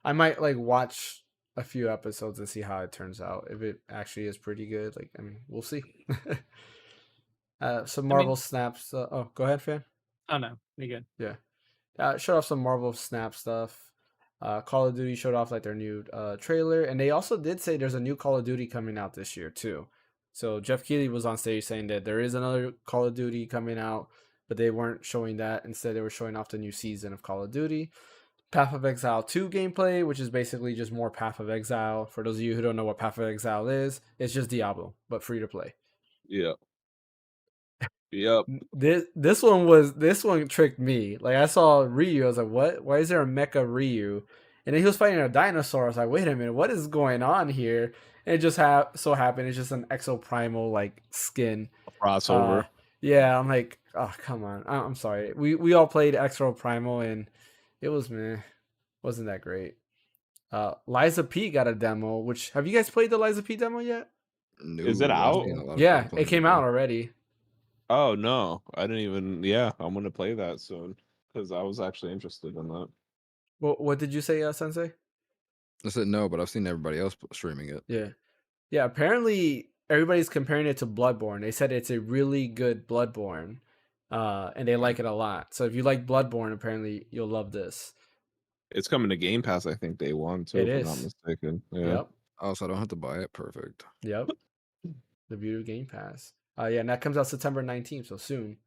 I might like watch a few episodes and see how it turns out. If it actually is pretty good, like I mean, we'll see. Some Marvel snaps. Oh, go ahead, Fan. Oh no, you good? Yeah. Showed off some Marvel Snap stuff. Call of Duty showed off like their new trailer, and they also did say there's a new Call of Duty coming out this year too. So Jeff Keighley was on stage saying that there is another Call of Duty coming out, but they weren't showing that. Instead, they were showing off the new season of Call of Duty. Path of Exile 2 gameplay, which is basically just more Path of Exile. For those of you who don't know what Path of Exile is, it's just Diablo, but free to play. Yeah. Yep. This one tricked me. Like I saw Ryu, I was like, what? Why is there a mecha Ryu? And then he was fighting a dinosaur. I was like, wait a minute, what is going on here? And it just so happened it's just an exoprimal like skin. A crossover. Yeah, I'm like, oh come on. I'm sorry. We all played exoprimal and it was wasn't that great. Liza P got a demo, which have you guys played the Liza P demo yet? No, Is it out? Yeah, it came out already. Oh no, I didn't even. Yeah, I'm gonna play that soon because I was actually interested in that. Well, what did you say, Sensei? I said no, but I've seen everybody else streaming it. Yeah. Apparently, everybody's comparing it to Bloodborne. They said it's a really good Bloodborne, and they like it a lot. So if you like Bloodborne, apparently you'll love this. It's coming to Game Pass, I think, day one too. It if is. I'm not mistaken. Yeah. Yep. Oh, so I don't have to buy it. Perfect. Yep. The beauty of Game Pass. Yeah, and that comes out September 19th, so soon.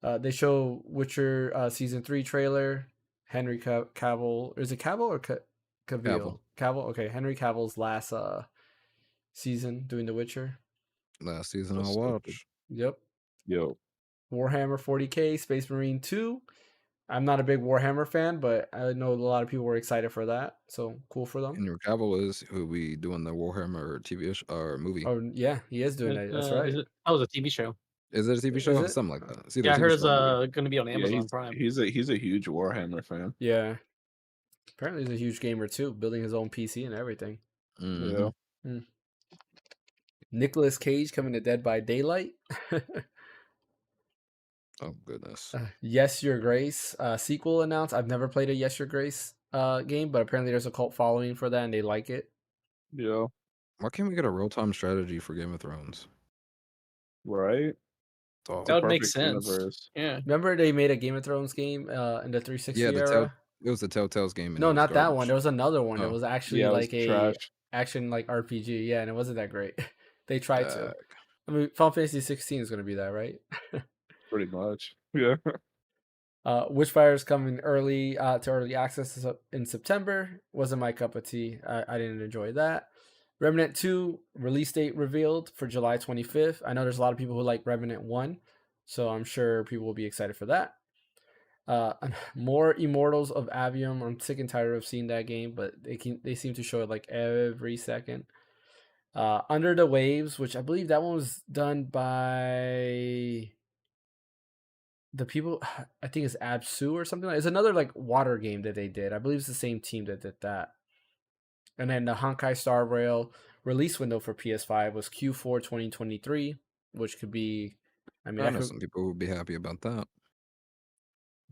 They show Witcher season 3 trailer. Henry Cavill. Is it Cavill or Cavill? Cavill. Okay, Henry Cavill's last season doing The Witcher. Last season I'll watch. Yep. Yo. Warhammer 40K, Space Marine 2. I'm not a big Warhammer fan, but I know a lot of people were excited for that. So cool for them. Henry Cavill is who be doing the Warhammer TV or movie. Oh yeah, he is doing it. That's right. That was a TV show. Is it a TV show? Something like that. Yeah, I heard it's going to be on Amazon Prime. He's a huge Warhammer fan. Yeah. Apparently, he's a huge gamer too, building his own PC and everything. Yeah. Nicolas Cage coming to Dead by Daylight. Oh goodness. Yes, Your Grace sequel announced. I've never played a Yes, Your Grace game, but apparently there's a cult following for that and they like it. Yeah. Why can't we get a real-time strategy for Game of Thrones? Right. That would make sense. Universe. Yeah. Remember they made a Game of Thrones game in the 360 era? It was the Telltale's game. No, not that one. There was another one. It was actually like a trash. action like RPG. Yeah, and it wasn't that great. They tried to. I mean, Final Fantasy 16 is going to be that, right? Pretty much. Yeah. Witchfire is coming early to early access in September. Wasn't my cup of tea. I didn't enjoy that. Remnant 2 release date revealed for July 25th. I know there's a lot of people who like Remnant 1, so I'm sure people will be excited for that. More Immortals of Avium. I'm sick and tired of seeing that game, but they seem to show it like every second. Under the Waves, which I believe that one was done by the people, I think it's Absu or something. It's another like water game that they did. I believe it's the same team that did that. And then the Honkai Star Rail release window for PS5 was Q4 2023, which could be, I know some people would be happy about that.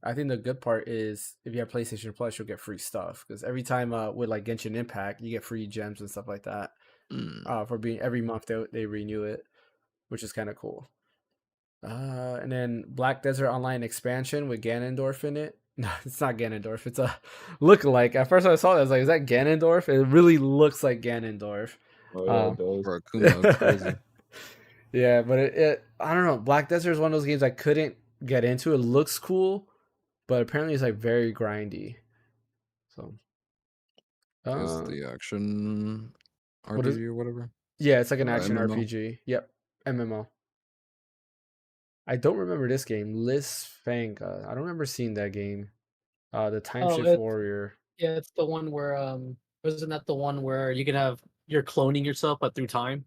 I think the good part is if you have PlayStation Plus, you'll get free stuff. Because every time with like Genshin Impact, you get free gems and stuff like that. For being every month they renew it, which is kind of cool. And then Black Desert Online expansion with Ganondorf in it. No, it's not Ganondorf. It's a lookalike. At first I saw that, I was like, is that Ganondorf? It really looks like Ganondorf. Oh, yeah, it does. For Akuma, crazy. Yeah, but I don't know. Black Desert is one of those games I couldn't get into. It looks cool, but apparently it's like very grindy. So, Is uh, the action what is? RPG or whatever? Yeah, it's like an action MMO. RPG. Yep, MMO. I don't remember this game, Liz Fanga. I don't remember seeing that game. The Oh, Timeshift it's Warrior. yeah, it's the one where wasn't that the one where you can have you're cloning yourself but through time?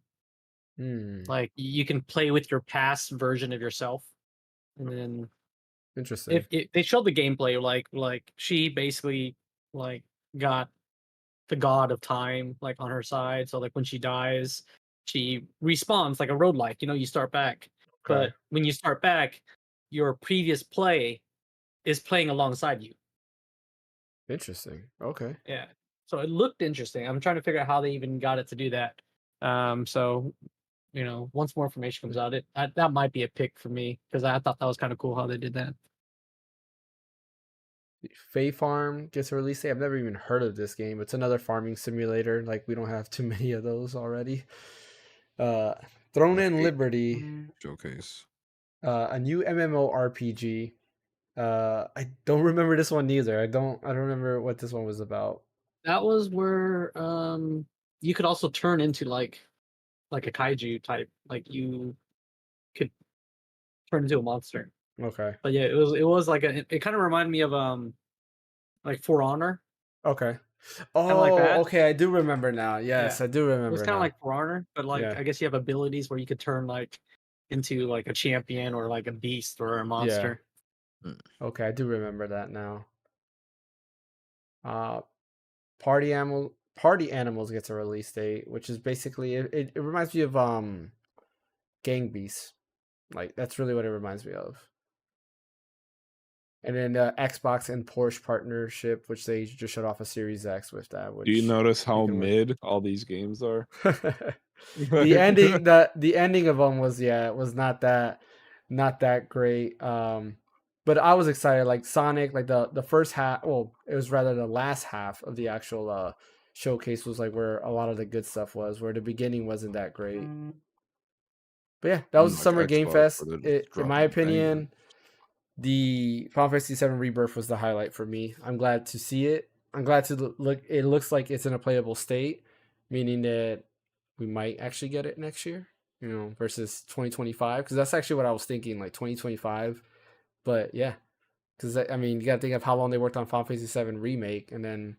Hmm. Like you can play with your past version of yourself, and then Interesting. if they showed the gameplay, like she basically like got the god of time like on her side. So like when she dies, she respawns like a roguelike. You know, you start back, Okay. but when you start back, your previous play is playing alongside you. Interesting. Okay. Yeah. So it looked interesting. I'm trying to figure out how they even got it to do that. So once more information comes out, that might be a pick for me because I thought that was kind of cool how they did that. Fae Farm gets a release date. I've never even heard of this game. It's another farming simulator. Like we don't have too many of those already. Throne and Liberty, Showcase. a new MMORPG. I don't remember this one either. I don't remember what this one was about. That was where you could also turn into like a kaiju type. Like you could turn into a monster. Okay. But yeah, it was like it kind of reminded me of like For Honor. Okay. Kind of like Oh, that. okay. I do remember now. Yes, Yeah. I do It was remember kind of now. like For Honor, but like Yeah. I guess you have abilities where you could turn like into like a champion or like a beast or a Yeah. monster. Okay, I do remember that now. Uh, Party Animals gets a release date, which is basically it reminds me of Gang Beasts. Like that's really what it reminds me of. And then Xbox and Porsche partnership, which they just shut off a Series X with that. Do you Which notice you how can win. mid all these games are? the ending the ending of them was not that great. But I was excited. Like Sonic, like the first half. Well, it was rather the last half of the actual showcase was like where a lot of the good stuff was. Where the beginning wasn't that great. But yeah, that was the Unlike Summer Game Xbox, Fest. where they're just In my dropping bangers. opinion, the Final Fantasy VII Rebirth was the highlight for me. I'm glad to see it. I'm glad to look. It looks like it's in a playable state, meaning that we might actually get it next year. Versus 2025, because that's actually what I was thinking, like 2025. But yeah, because I mean, you got to think of how long they worked on Final Fantasy VII Remake, and then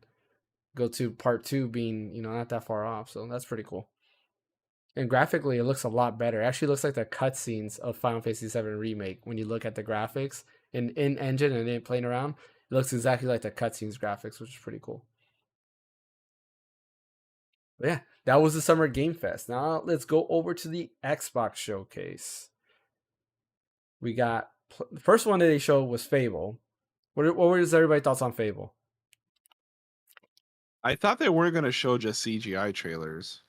go to Part 2 being not that far off. So that's pretty cool. And graphically, it looks a lot better. It actually looks like the cutscenes of Final Fantasy VII Remake. When you look at the graphics in engine and then playing around, it looks exactly like the cutscenes graphics, which is pretty cool. But yeah, that was the Summer Game Fest. Now let's go over to the Xbox showcase. We got the first one that they showed was Fable. What was everybody's thoughts on Fable? I thought they weren't gonna show just CGI trailers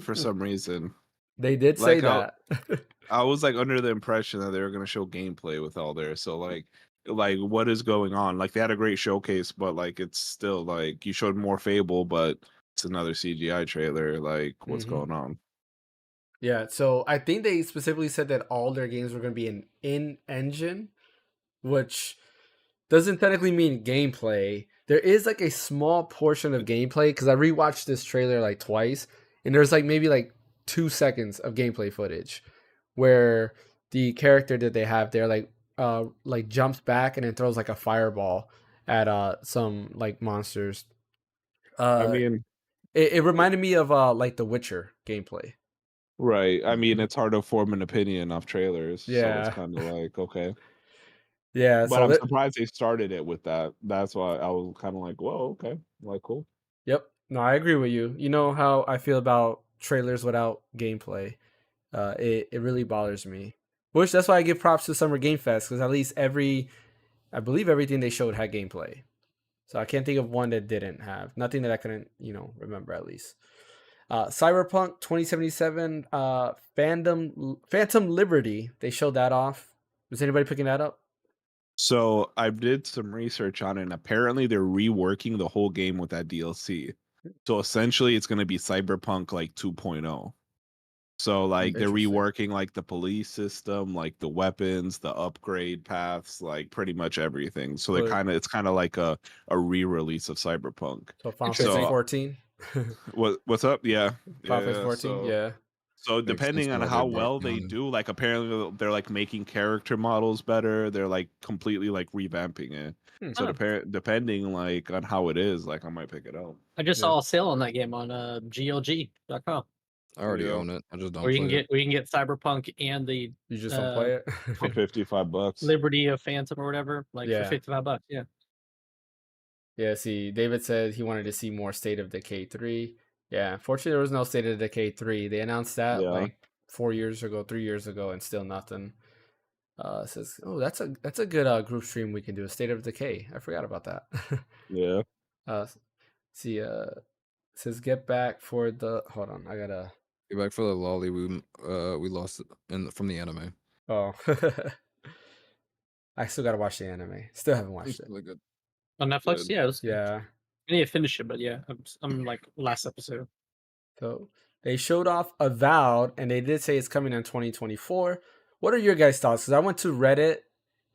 for some reason. They did say Like that. I was like under the impression that they were gonna show gameplay with all there. So like what is going on? Like they had a great showcase, but like it's still like you showed more Fable, but it's another CGI trailer. Like what's going on? Yeah, so I think they specifically said that all their games were going to be in engine, which doesn't technically mean gameplay. There is like a small portion of gameplay because I rewatched this trailer like twice, and there's like maybe like 2 seconds of gameplay footage where the character that they have there like jumps back and then throws like a fireball at some like monsters. I mean, It reminded me of like The Witcher gameplay. right. I mean, it's hard to form an opinion off trailers, so it's Yeah. kind of like okay. Yeah, But so I'm surprised they started it with that. That's why I was kind of like, whoa, okay, like cool. Yep. No, I agree with you. You know how I feel about trailers without gameplay. It really bothers me. Which that's why I give props to Summer Game Fest because at least I believe everything they showed had gameplay. So I can't think of one that didn't have. Nothing that I couldn't, remember at least. Cyberpunk 2077, Phantom Liberty. They showed that off. Was anybody picking that up? So I did some research on it, and apparently they're reworking the whole game with that DLC. So essentially, it's going to be Cyberpunk like 2.0. So like they're Interesting. reworking like the police system, like the weapons, the upgrade paths, like pretty much everything. So But- it's kind of like a re-release of Cyberpunk. So Final Fantasy So 14. what's up? Yeah. Final Yeah, Fantasy yeah. 14. Yeah. So Makes sense depending on why how they brought well they down- do, like apparently they're like making character models better. They're like completely like revamping it. So depending like on how it is, like I might pick it up. I just Yeah. saw a sale on that game on GLG.com. I already Yeah. own it. I just don't Where you can play it. get Cyberpunk and the You just don't play it. For $55. Liberty of Phantom or whatever, like Yeah. for $55. Yeah. Yeah, see, David said he wanted to see more State of Decay 3. Yeah, unfortunately, there was no State of Decay 3. They announced that Yeah. like 3 years ago, and still nothing. Says, oh, that's a good group stream we can do. A State of Decay. I forgot about that. Yeah. See, says get back for the. Hold on, I gotta. Get back for the lolly. We lost it from the anime. Oh, I still gotta watch the anime. Still haven't watched It's it. really good. On Netflix? Good. Yeah, it was, Yeah. I need to finish it, but yeah, I'm like last episode. So they showed off Avowed, and they did say it's coming in 2024. What are your guys' thoughts? Because I went to Reddit,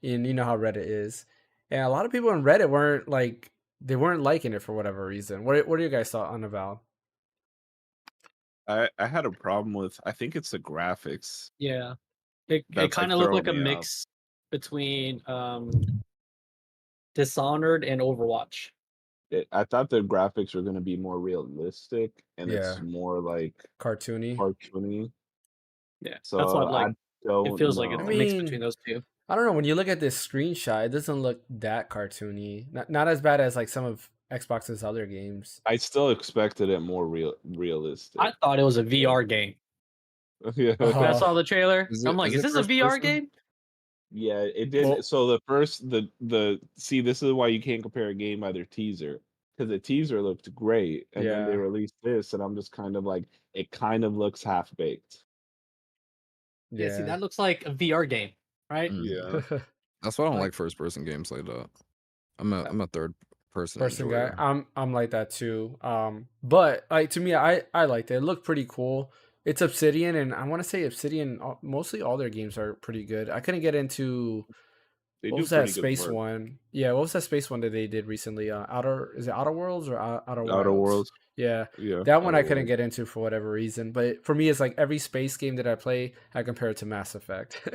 and you know how Reddit is, and a lot of people on Reddit weren't liking it for whatever reason. What are your guys' thoughts on Avowed? I had a problem with I think it's the graphics. Yeah, it That's, kind of like, looked like a throwing me off. mix between Dishonored and Overwatch. I thought the graphics were going to be more realistic and it's Yeah. more like Cartoony. Yeah, So that's what I don't it feels like it's know. a mix mean, between those two. I don't know. When you look at this screenshot, it doesn't look that cartoony. Not as bad as like some of Xbox's other games. I still expected it more realistic. I thought it was a VR game. Yeah. When I Oh. saw the trailer, Is I'm it- like, is is it this a first VR person? game? Yeah, it did. Well- So the see, this is why you can't compare a game by their teaser, because the teaser looked great, and then they Yeah. released this, and I'm just kind of like, it kind of looks half baked. Yeah, see, that looks like a VR game, right? Mm. Yeah. That's why I don't Like- like first person games like that. I'm a third person guy. enjoyer. I'm like that too. But like to me, I liked it. It looked pretty cool. It's Obsidian, and I want to say Obsidian. Mostly all their games are pretty good. I couldn't get into They what do was that pretty good space work. one. Yeah, what was that space one that they did recently? Is it Outer Worlds or Outer Wilds? Outer Worlds. Yeah, Yeah. that one I Outer couldn't Worlds. get into for whatever reason. But for me, it's like every space game that I play, I compare it to Mass Effect.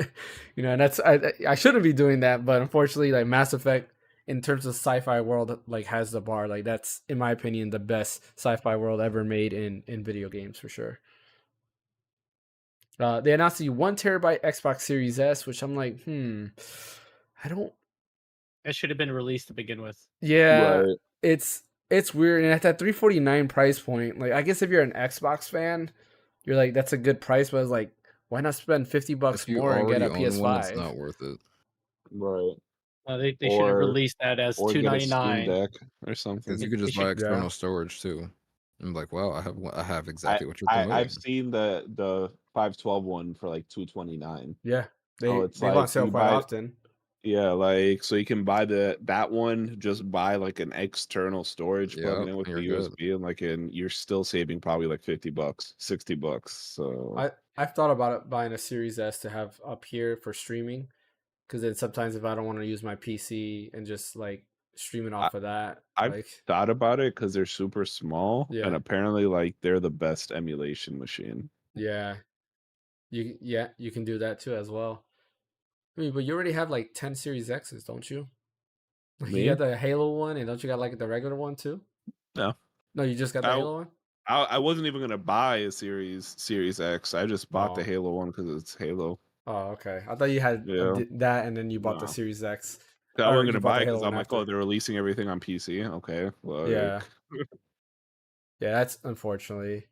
And that's I shouldn't be doing that, but unfortunately, like Mass Effect in terms of sci-fi world, like has the bar. Like that's in my opinion the best sci-fi world ever made in video games for sure. They announced the 1 terabyte Xbox Series S, which I'm like, I don't. It should have been released to begin with. Yeah, Right. it's weird, and at that $349 price point, like I guess if you're an Xbox fan, you're like that's a good price, but it's like why not spend $50 If you more and get a already own one, it's PS5? not worth it. Right. They should have Or- released that as Or get a Steam $299. Deck or something. Because you They could just should- buy external Yeah. storage too. I'm like, wow, I have exactly what you're promoting. I've seen the 512 one for like $229. Yeah, they Oh, it's go on like sale you quite buy- often. Yeah, like so you can buy that one, just buy like an external storage, plug it Yeah, in with the you're good. USB, and you're still saving probably like $50, $60. So I've thought about it buying a Series S to have up here for streaming, because then sometimes if I don't want to use my PC and just like stream it off of that, I've like thought about it because they're super small, Yeah. and apparently like they're the best emulation machine. yeah, you can do that too as well. I mean, but you already have like 10 Series X's, don't you? Like, you Me? got the Halo one, and don't you got like the regular one too? No. No, you just got the I- Halo one. I wasn't even gonna buy a Series X. I just bought the Oh. Halo one because it's Halo. Oh, okay. I thought you had Yeah. that, and then you bought the No. Series X. I Or wasn't you gonna bought the buy it Halo because one I'm like, after. oh, they're releasing everything on PC. Okay, like, Yeah. Yeah, that's unfortunately.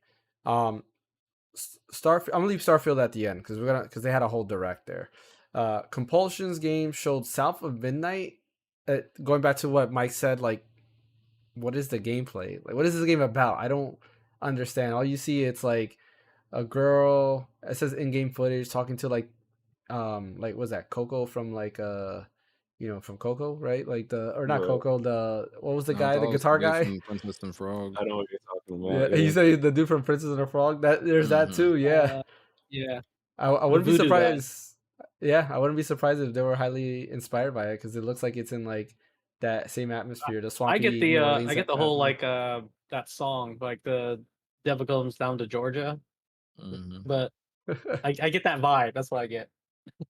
Starfield. I'm gonna leave Starfield at the end because they had a whole direct there. Compulsion's game showed South of Midnight. Going back to what Mike said, like, what is the gameplay? Like, what is this game about? I don't understand. All you see, it's like a girl. It says in-game footage talking to like what's that? Coco from like from Coco, right? Like not Right. Coco. What was the No, I guy? thought The it was guitar dude guy. from Princess and Frog. I know what you're talking Yeah, about. he said the dude from Princess and the Frog. There's that Mhm. too. Yeah. Yeah, I the wouldn't be voodoo guy. surprised. Yeah, I wouldn't be surprised if they were highly inspired by it because it looks like it's in like that same atmosphere, the swampy New Orleans. I get the whole atmosphere. like that song, like the devil comes down to Georgia, but I get that vibe. That's what I get.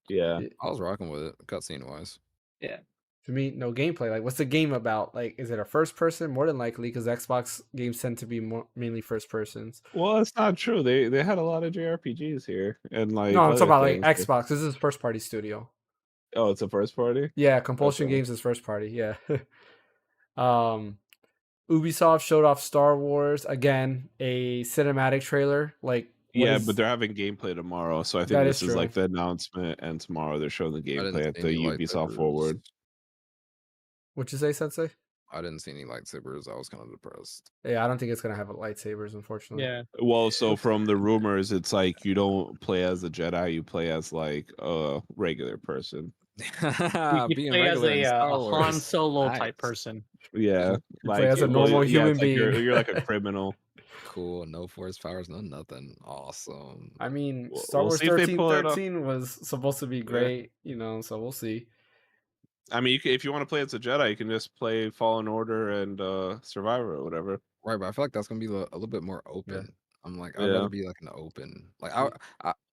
Yeah. I was rocking with it, cutscene wise. Yeah. To me, no gameplay. Like, what's the game about? Like, is it a first person? More than likely, because Xbox games tend to be mainly first persons. Well, it's not true. They had a lot of JRPGs here and like No, I'm talking other about like things. Xbox. This is first party studio. Oh, it's a first party? Yeah, Compulsion Okay. Games is first party. Yeah. Ubisoft showed off Star Wars again, a cinematic trailer. Like, Yeah, but they're having gameplay tomorrow, so I think That this is is like true. the announcement, and tomorrow they're showing the I didn't gameplay at see the any Ubisoft lightsabers. Forward. What'd you say, Sensei? I didn't see any lightsabers. I was kind of depressed. Yeah, I don't think it's gonna have lightsabers, unfortunately. Yeah. Well, so from the rumors, it's like you don't play as a Jedi, you play as like a regular person. You Being play as regular in Star a Han Wars. Solo Nice. type person. Yeah, You play as a well, normal yeah, human it's like being. you're like a criminal. Cool. No force powers. No nothing. Awesome. I mean, We'll- Star we'll Wars see if they pull it off. 1313 was supposed to be great, so we'll see. I mean, if you want to play as a Jedi, you can just play Fallen Order and Survivor or whatever. Right, but I feel like that's gonna be a little bit more open. I'm like, I'd Yeah. rather be like an open. Like,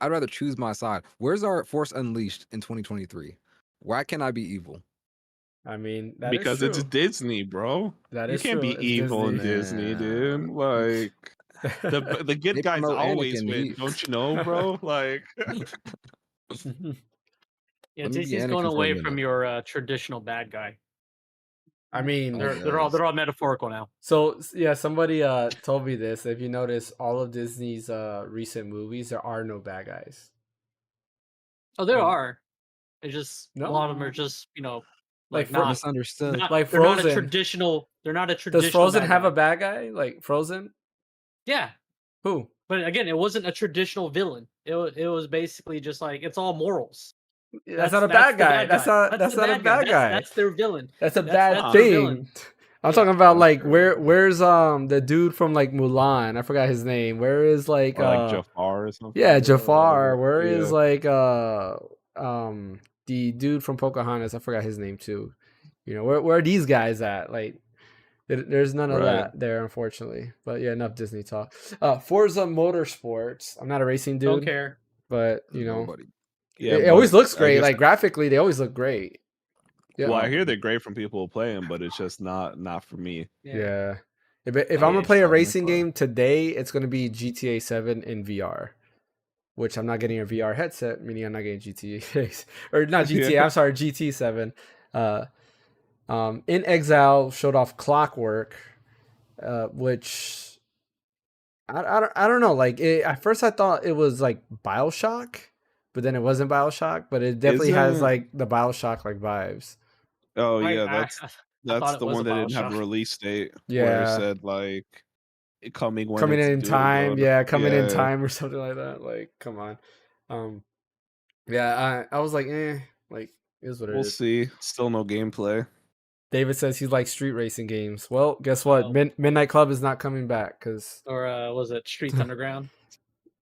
I'd rather choose my side. Where's our Force Unleashed in 2023? Why can't I be evil? I mean, that Because is it's true. Disney, bro. That You is can't true. be It's evil in Disney. Disney, dude. Like the They good guys promote always Anakin, win, he- don't you know, bro? Like Yeah, Let me be Disney's Anakin going for a away from minute. your traditional bad guy. I mean, They're all metaphorical now. so yeah, somebody told me this. If you notice, all of Disney's recent movies, there are no bad guys. Oh, there Um, are. It's just a No? lot of them are just Like not, Misunderstood. like they're not a Frozen. traditional. They're not a traditional. Does Frozen bad have guy. a bad guy? Like Frozen? Yeah, Who? but again, it wasn't a traditional villain. It was basically just like it's all morals. That's not a bad the guy. That's not a bad guy. That's their villain. That's a That's bad their thing. villain. I'm Yeah. talking about That's like true. where's the dude from like Mulan? I forgot his name. Where is like or like Jafar or something. yeah, or Jafar. whatever. Where is Yeah. like the dude from Pocahontas? I forgot his name too. Where are these guys at? Like there's none of Right. that there, unfortunately. But yeah, enough Disney talk. Forza Motorsports. I'm not a racing dude, Don't care. but Nobody. Yeah, it always but looks I great. guess- Like graphically, they always look great. Yeah. Well, I hear they're great from people who play them, but it's just not for me. Yeah. If I'm Yeah, gonna play a it's racing fun. game today, it's gonna be GTA 7 in VR, which I'm not getting a VR headset, meaning I'm not getting GTA or not GTA. Yeah. I'm sorry, GT 7. In Exile showed off Clockwork, which I don't know. Like at first I thought it was like BioShock, but then it wasn't BioShock. But it definitely has Isn't- like the BioShock like vibes. Oh I- yeah, I- that's I thought that's it the was one a that didn't have a BioShock. release date. Where Yeah. it said like coming when Coming it's in due, time, bro. yeah, coming in Yeah. time or something like that. Like, come on. Yeah, I was like, like, is what it We'll is. see. Still no gameplay. David says he's like street racing games. Well, guess what? Oh. Midnight Club is not coming back because Or was it Streets Underground?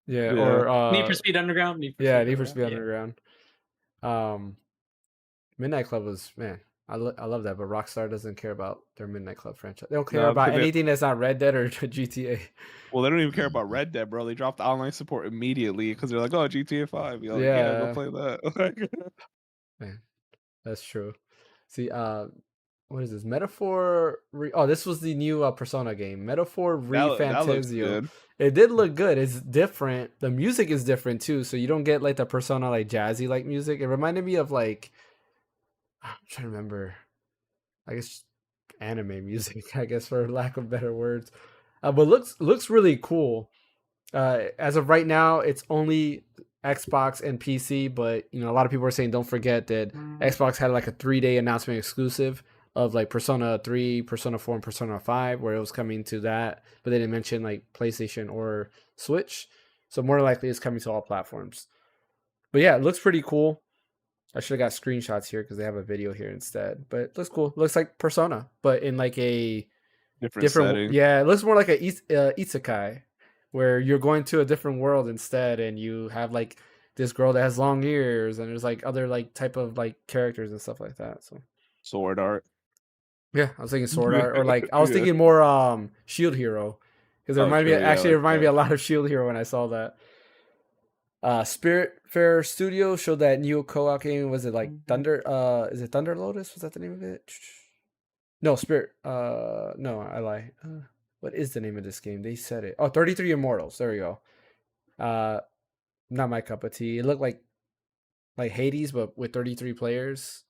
yeah, Yeah. or Need for Speed Underground. Need for Speed Yeah. Underground. Midnight Club was I love that, but Rockstar doesn't care about their Midnight Club franchise. They don't care No, about they- anything that's not Red Dead or GTA. Well, they don't even care about Red Dead, bro. They dropped online support immediately because they're like, "Oh, GTA 5." You're like, yeah, Yeah. go play that. Man, that's true. See, what is this? Metaphor. This was the new Persona game. Metaphor that looks Refantasio. good. It did look good. It's different. The music is different too, so you don't get like the Persona like jazzy like music. It reminded me of like I'm trying to remember. I guess anime music. I guess for lack of better words, but looks really cool. As of right now, it's only Xbox and PC, but a lot of people are saying don't forget that Xbox had like a 3-day announcement exclusive of like Persona 3, Persona 4, and Persona 5, where it was coming to that, but they didn't mention like PlayStation or Switch. So more likely it's coming to all platforms. But yeah, it looks pretty cool. I should have got screenshots here because they have a video here instead. But it looks cool. Looks like Persona, but in like a Different setting. Yeah, it looks more like a isekai, where you're going to a different world instead, and you have like this girl that has long ears, and there's like other like type of like characters and stuff like that. So Sword art. yeah, I was thinking Sword Art, or like I was Yeah. thinking more Shield Hero, because it reminded me. true, yeah, Actually, it like reminded me that. a lot of Shield Hero when I saw that. Spiritfarer Studio showed that new co-op game. Was it like Thunder? Is it Thunder Lotus? Was that the name of it? No, Spirit. No, I lie. What is the name of this game? They said it. Oh, 33 Immortals. There we go. Not my cup of tea. It looked like Hades, but with 33 players.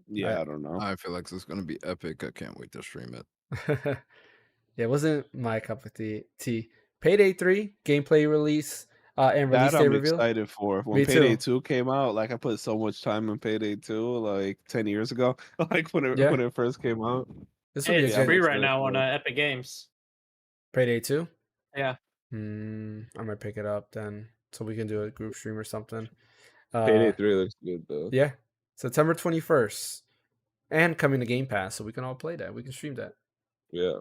Yeah, I don't know. I feel like this is gonna be epic. I can't wait to stream it. Yeah, it wasn't my cup of tea. Payday 3 gameplay release and release That date I'm reveal. excited for. When Me Payday too. 2 came out, like I put so much time in Payday 2 like 10 years ago. Like when Yeah. it first came out. This will Hey, be a it's Yeah, I'm free good right excited now for on it. Epic Games. Payday 2. Yeah. I might pick it up then, so we can do a group stream or something. Payday 3 looks good though. Yeah, September 21st, and coming to Game Pass, so we can all play that. We can stream that. Yeah.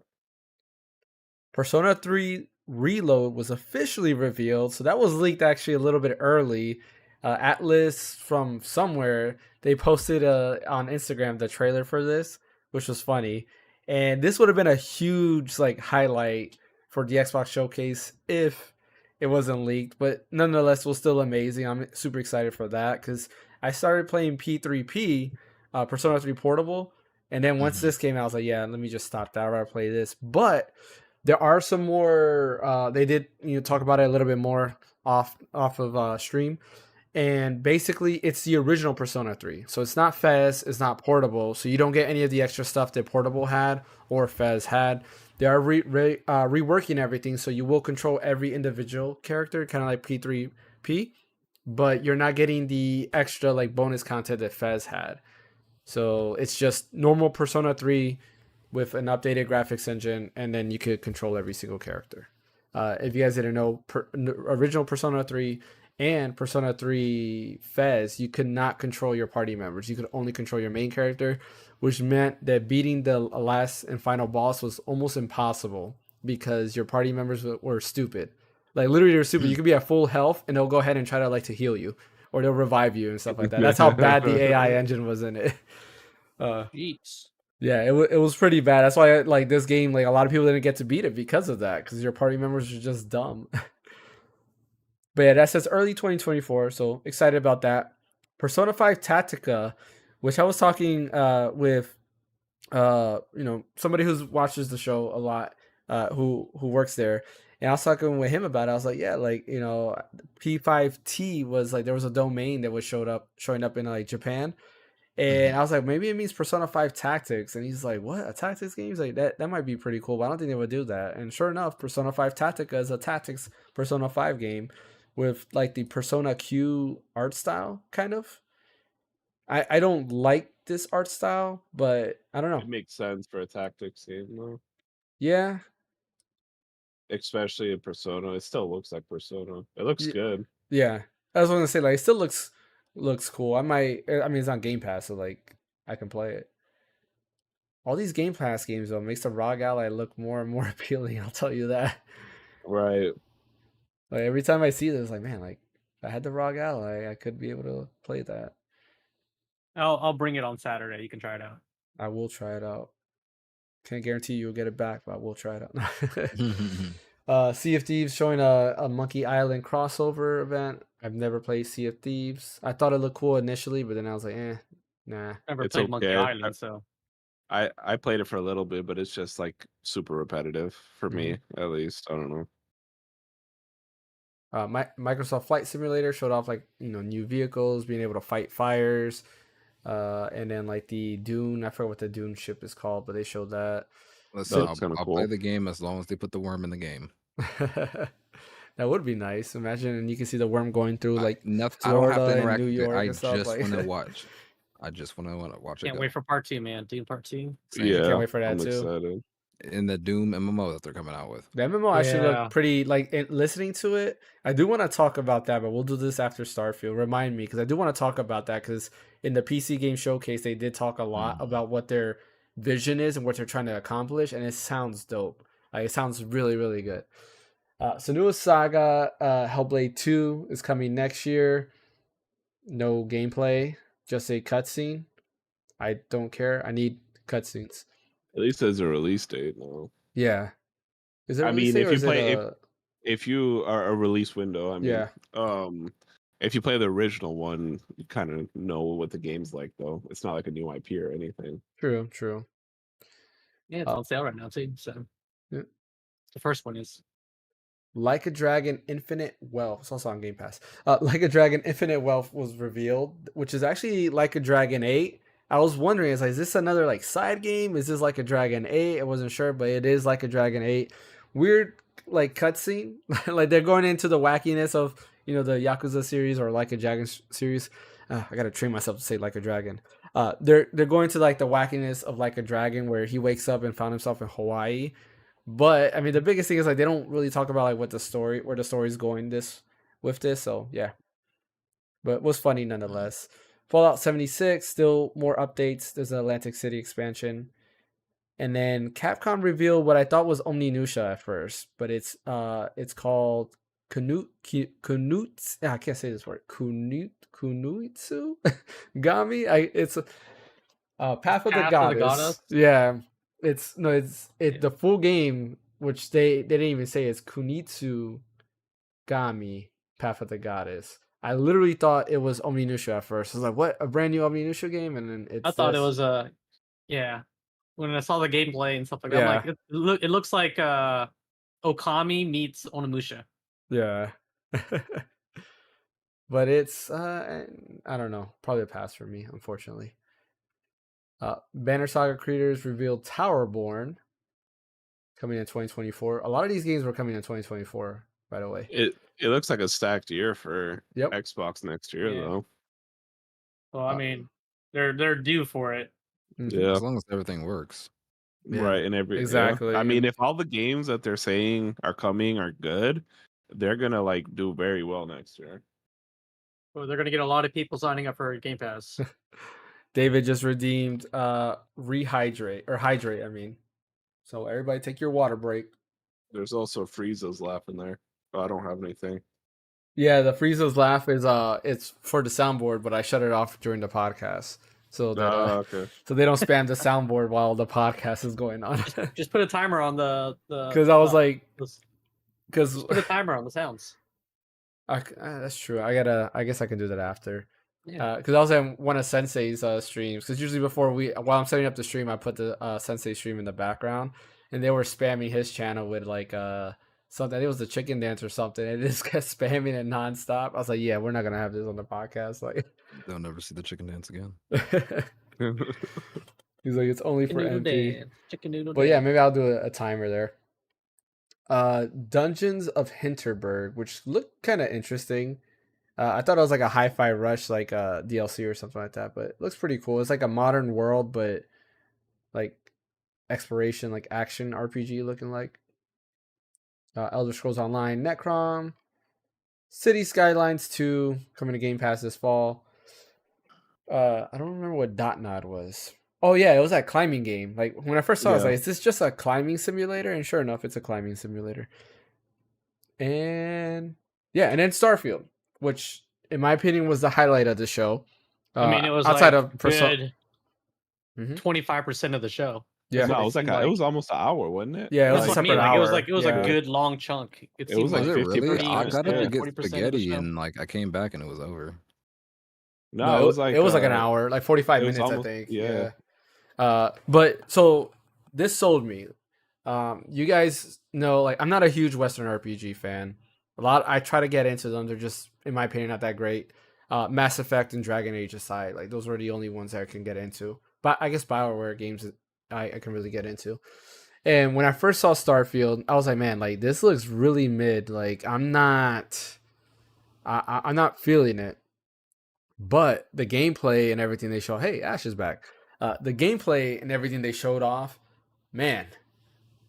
Persona 3 Reload was officially revealed, so that was leaked actually a little bit early. Atlas from somewhere, they posted on Instagram the trailer for this, which was funny. And this would have been a huge like highlight for the Xbox showcase if it wasn't leaked, but nonetheless was still amazing. I'm super excited for that because I started playing P3P, Persona 3 Portable, and then once this came out, I was like, yeah, let me just stop that. I'd rather play this. But there are some more. They did talk about it a little bit more off of stream, and basically it's the original Persona 3. So it's not Fez, it's not Portable, so you don't get any of the extra stuff that Portable had or Fez had. They are reworking everything, so you will control every individual character, kind of like P3P, but you're not getting the extra like bonus content that Fez had. So it's just normal Persona 3 with an updated graphics engine, and then you could control every single character. If you guys didn't know, original Persona 3 and Persona 3 Fez, you could not control your party members. You could only control your main character, which meant that beating the last and final boss was almost impossible because your party members were stupid. Like literally, they're stupid. You could be at full health, and they'll go ahead and try to like to heal you, or they'll revive you and stuff like that. That's how bad the AI engine was in it. Jeez. Yeah, it was pretty bad. That's why like this game, like a lot of people didn't get to beat it because of that, because your party members are just dumb. But yeah, that says early 2024, so excited about that. Persona 5 Tactica, which I was talking with somebody who watches the show a lot, who works there, and I was talking with him about it. I was like, yeah, like P5T was like there was a domain that was showing up in like Japan. And I was like, maybe it means Persona 5 Tactics. And he's like, what? A tactics game? He's like, that might be pretty cool, but I don't think they would do that. And sure enough, Persona 5 Tactica is a tactics Persona 5 game with like the Persona Q art style, kind of. I don't like this art style, but I don't know. It makes sense for a tactics game though. Yeah. Especially in Persona. It still looks like Persona. It looks good. Yeah. I was going to say, like, it still looks cool. I mean, it's on Game Pass, so like I can play it. All these Game Pass games though makes the ROG Ally look more and more appealing. I'll tell you that. Right. Like every time I see this, like man, like if I had the ROG Ally, I could be able to play that. I'll bring it on Saturday. You can try it out. I will try it out. Can't guarantee you'll get it back, but I will try it out. Sea of Thieves showing a Monkey Island crossover event. I've never played Sea of Thieves. I thought it looked cool initially, but then I was like, nah. Never It's played Monkey okay. Island, so I played it for a little bit, but it's just like super repetitive for me, at least. I don't know. Microsoft Flight Simulator showed off like new vehicles, being able to fight fires, and then like the Dune. I forget what the Dune ship is called, but they showed that. Listen, That's kinda I'll cool. play the game as long as they put the worm in the game. That would be nice. Imagine, and you can see the worm going through like I don't have Florida to and interact New with it. York I and stuff. just Like, want to watch. I just want to watch it. can't Go. wait for part 2, man. Dune part 2. Same. Yeah, can't wait for that I'm too. excited. In the Doom MMO that they're coming out with. The MMO actually Yeah. looked pretty, like, listening to it. I do want to talk about that, but we'll do this after Starfield. Remind me, because I do want to talk about that, because in the PC game showcase, they did talk a lot about what their vision is and what they're trying to accomplish, and it sounds dope. Like, it sounds really, really good. Senua's Saga, Hellblade 2 is coming next year. No gameplay, just a cutscene. I don't care. I need cutscenes. At least there's a release date now. Yeah. Is it a I release mean, date if or you is it play a... if you are a release window, I mean, Yeah. if you play the original one, you kind of know what the game's like, though. It's not like a new IP or anything. True. Yeah, it's on sale right now too. So Yeah. the first one is Like a Dragon Infinite Wealth. It's also on Game Pass. Like a Dragon Infinite Wealth was revealed, which is actually Like a Dragon 8. I was wondering, is this another like side game? Is this Like a Dragon 8? I wasn't sure, but it is Like a Dragon 8. Weird like cutscene. Like they're going into the wackiness of, you know, the Yakuza series or Like a Dragon series. I gotta train myself to say Like a Dragon. They're going to like the wackiness of Like a Dragon, where he wakes up and found himself in Hawaii. But I mean, the biggest thing is like they don't really talk about like where the story's going with this. So yeah, but it was funny nonetheless. Fallout 76, still more updates. There's an Atlantic City expansion, and then Capcom revealed what I thought was Omninusha at first, but it's called Kunutsu. I can't say this word. Kunutsu Gami. It's Path of the Goddess. Yeah. It's the full game, which they didn't even say, is Kunitsu Gami, Path of the Goddess. I literally thought it was Omninusha at first. I was like, what, a brand new Omninusha game? And then I thought it was yeah. When I saw the gameplay and stuff like that, Yeah. I'm like, it looks like Okami meets Onimusha. Yeah. But it's I don't know, probably a pass for me, unfortunately. Banner Saga creators revealed Towerborn coming in 2024. A lot of these games were coming in 2024, by the way. It looks like a stacked year for Yep. Xbox next year, Yeah. though. Well, I mean, they're due for it. Yeah, As long as everything works. Yeah, right. And exactly. I mean, if all the games that they're saying are coming are good, they're gonna like do very well next year. Well, they're gonna get a lot of people signing up for Game Pass. David just redeemed hydrate. I mean, so everybody take your water break. There's also Frieza's laughing there. Oh, I don't have anything. Yeah, the Frieza's laugh is it's for the soundboard, but I shut it off during the podcast so that Okay. so they don't spam the soundboard while the podcast is going on. Just put a timer on the Because I was like, because just put a timer on the sounds. that's true. I guess I can do that after. Yeah. Because I was in one of Sensei's streams. Because usually while I'm setting up the stream, I put the Sensei stream in the background, and they were spamming his channel with like something. I think it was the chicken dance or something. And it just kept spamming it nonstop. I was like, yeah, we're not gonna have this on the podcast. Like, They'll never see the chicken dance again. He's like, it's only for MP. Chicken noodle. But yeah, maybe I'll do a timer there. Dungeons of Hinterberg, which looked kind of interesting. I thought it was like a Hi-Fi Rush, like a DLC or something like that, but it looks pretty cool. It's like a modern world, but like exploration, like action RPG looking like. Elder Scrolls Online, Necrom, City Skylines 2 coming to Game Pass this fall. I don't remember what Dotnod was. Oh yeah, it was that climbing game. Like when I first saw it, I was like, is this just a climbing simulator? And sure enough, it's a climbing simulator. And yeah, and then Starfield, which in my opinion was the highlight of the show. I mean, it was outside like of Persona. 25% of the show. Yeah, no, it was it was almost an hour, wasn't it? Yeah, it was That's a what I mean. separate Like, hour. it was a good long chunk. It was like Was it 50%. really? I got up to get 40% of the spaghetti show. and like I came back and it was over. No, it was like an hour, like 45 it was minutes, almost- I think. yeah. But so this sold me. You guys know, like, I'm not a huge Western RPG fan. I try to get into them. They're just, in my opinion, not that great. Mass Effect and Dragon Age aside, like those were the only ones that I can get into. But I guess BioWare games I can really get into. And when I first saw Starfield, I was like, man, like this looks really mid. Like I'm not feeling it. But the gameplay and everything they show, hey, Ash is back. The gameplay and everything they showed off, man,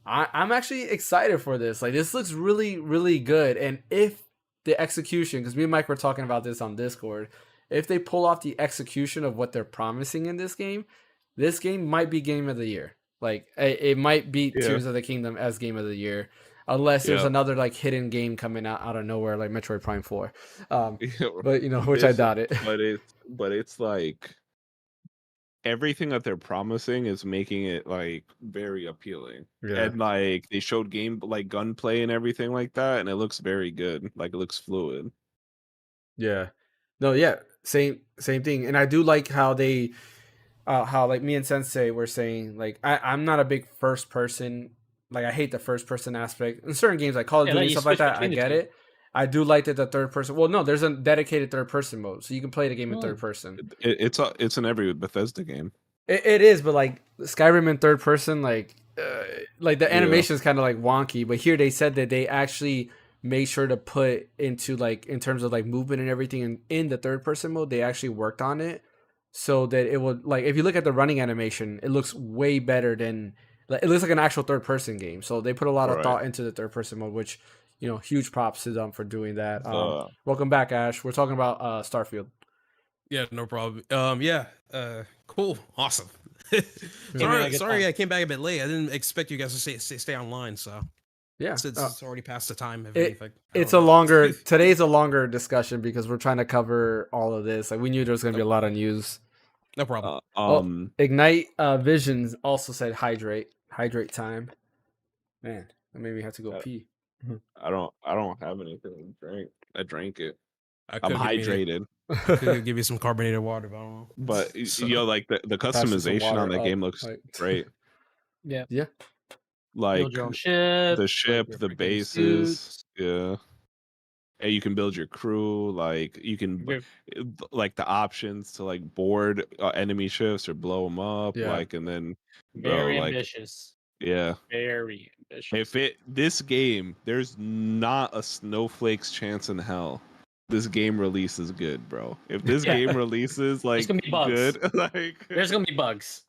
I'm actually excited for this. Like this looks really, really good. And if the execution, because me and Mike were talking about this on Discord, if they pull off the execution of what they're promising in this game might be game of the year. Like it might beat Tears of the Kingdom as game of the year. unless there's another like hidden game coming out of nowhere, like Metroid Prime 4. But which I doubt it. But it's like everything that they're promising is making it like very appealing. Yeah. And like they showed game like gunplay and everything like that, and it looks very good. Like it looks fluid. Yeah. No, yeah. Same thing. And I do like how they how like me and Sensei were saying, like I'm not a big first person, like I hate the first person aspect. In certain games like Call of Duty and stuff like that, I get it. I do like that the third person. Well, no, there's a dedicated third person mode, so you can play the game in third person. It's in every Bethesda game. It is, but like Skyrim in third person, like the animation is kind of like wonky. But here they said that they actually made sure to put into like in terms of like movement and everything in the third person mode, they actually worked on it so that it would like if you look at the running animation, it looks way better than like it looks like an actual third person game. So they put a lot of thought into the third person mode, which huge props to them for doing that. Welcome back, Ash. We're talking about Starfield. Yeah, no problem. Cool, awesome. sorry, I came back a bit late. I didn't expect you guys to stay online. So yeah, since it's already past the time. Today's a longer discussion because we're trying to cover all of this. Like we knew there was going to be a lot of news. No problem. Ignite Visions also said hydrate time. Man, that made me have to go pee. I don't have anything to drink. I drank it. I'm hydrated. Could give you some carbonated water, but I don't know. But like the customization on that game looks great. Yeah. Like the ship, the bases, and you can build your crew. Like you can, like the options to like board enemy ships or blow them up. Yeah. Like and then very ambitious. Yeah, very ambitious. This game, there's not a snowflake's chance in hell this game releases good, bro. If this game releases like good, like there's gonna be bugs,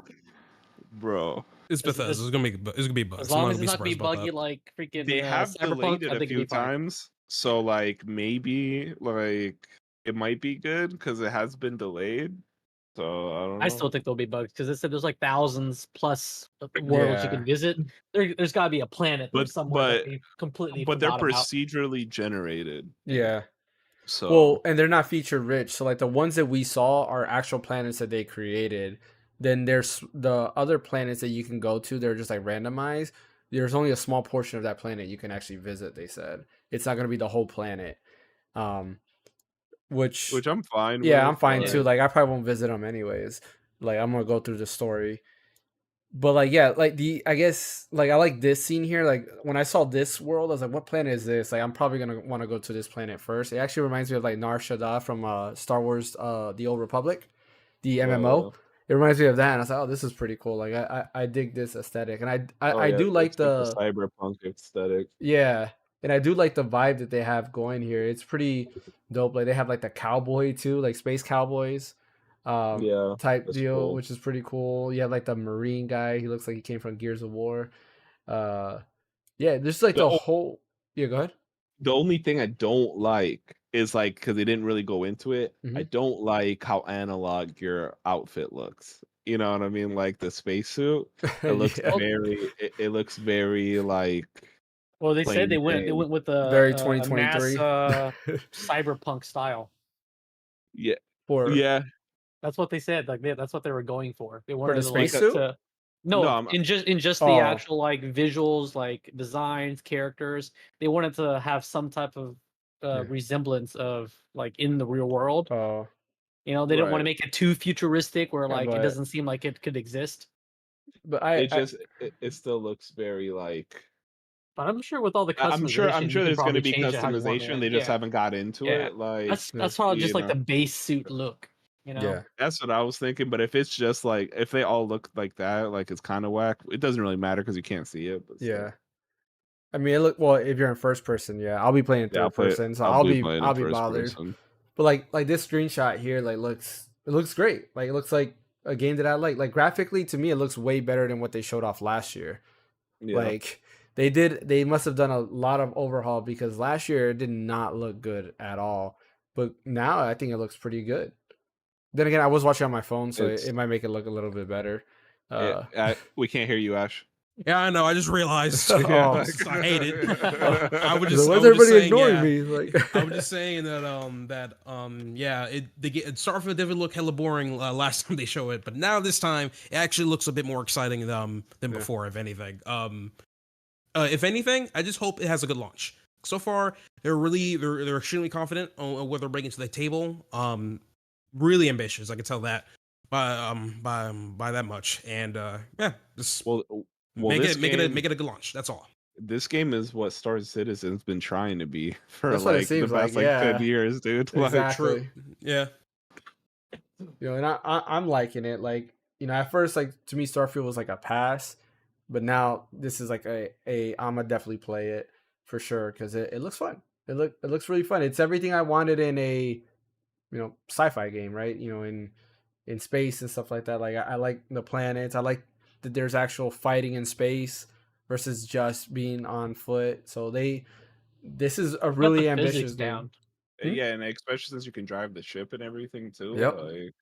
bro. It's Bethesda. It's gonna be bugs. As long as it's not be buggy like freaking. They have delayed it a few times, so like maybe like it might be good because it has been delayed. So I don't know. I still think there'll be bugs because they said there's like thousands plus worlds you can visit. There's got to be a planet somewhere that completely. But they're procedurally generated. Yeah. So well, and they're not feature rich. So like the ones that we saw are actual planets that they created. Then there's the other planets that you can go to. They're just like randomized. There's only a small portion of that planet you can actually visit. They said it's not going to be the whole planet. Which I'm fine. Yeah, I'm fine too. Like I probably won't visit them anyways. Like I'm gonna go through the story. But like like I guess like I like this scene here. Like when I saw this world, I was like, "What planet is this?" Like I'm probably gonna want to go to this planet first. It actually reminds me of like Nar Shaddaa from Star Wars, The Old Republic, the MMO. It reminds me of that, and I was like, "Oh, this is pretty cool." Like I dig this aesthetic, and I do like the cyberpunk aesthetic. Yeah, and I do like the vibe that they have going here. It's pretty dope. Like they have like the cowboy too, like space cowboys. Type deal, cool. Which is pretty cool. You have like the Marine guy. He looks like he came from Gears of War. There's like the whole. Yeah, go ahead. The only thing I don't like is like because they didn't really go into it. I don't like how analog your outfit looks. You know what I mean? Like the spacesuit. It looks very. It looks very like. Well, they said they went with the very 2023 cyberpunk style. Yeah. Yeah. That's what they said. Like that's what they were going for. They wanted the spacesuit. In just the actual like visuals, like designs, characters. They wanted to have some type of resemblance of like in the real world. Oh. They didn't want to make it too futuristic where like it doesn't seem like it could exist. But it still looks very like. But I'm sure with all the customization, I'm sure there's going to be customization. They just haven't got into it. Like that's probably just like the base suit look. Yeah, that's what I was thinking. But if it's just like if they all look like that, like it's kind of whack. It doesn't really matter because you can't see it. But yeah, I mean, if you're in first person, I'll be playing third person, so I'll be bothered. Person. But like this screenshot here, like it looks great. Like it looks like a game that I like. Like graphically, to me, it looks way better than what they showed off last year. Yeah. Like they must have done a lot of overhaul because last year it did not look good at all. But now I think it looks pretty good. Then again, I was watching on my phone, so it might make it look a little bit better. We can't hear you, Ash. Yeah, I know. I just realized. Oh. I hate it. I would just. Why I is was just everybody saying, ignoring yeah. me? Like, I was just saying that yeah, Starfield did look hella boring last time they show it, but now this time it actually looks a bit more exciting than before. If anything, I just hope it has a good launch. So far, they're extremely confident on what they're bringing to the table. Really ambitious. I can tell that by that much. And yeah, just make it a good launch. That's all. This game is what Star Citizen's been trying to be for that's what it like the seems past like, 10 years, dude. Exactly. Yeah. You know, and I'm liking it. Like, you know, at first, like, to me, Starfield was like a pass, but now this is like a I'ma definitely play it for sure because it looks fun. It looks really fun. It's everything I wanted in a, you know, sci-fi game, right? You know, in space and stuff like that. Like, I like the planets. I like that there's actual fighting in space versus just being on foot. So this is a really ambitious game. Yeah, and especially since you can drive the ship and everything too. Yep. Like,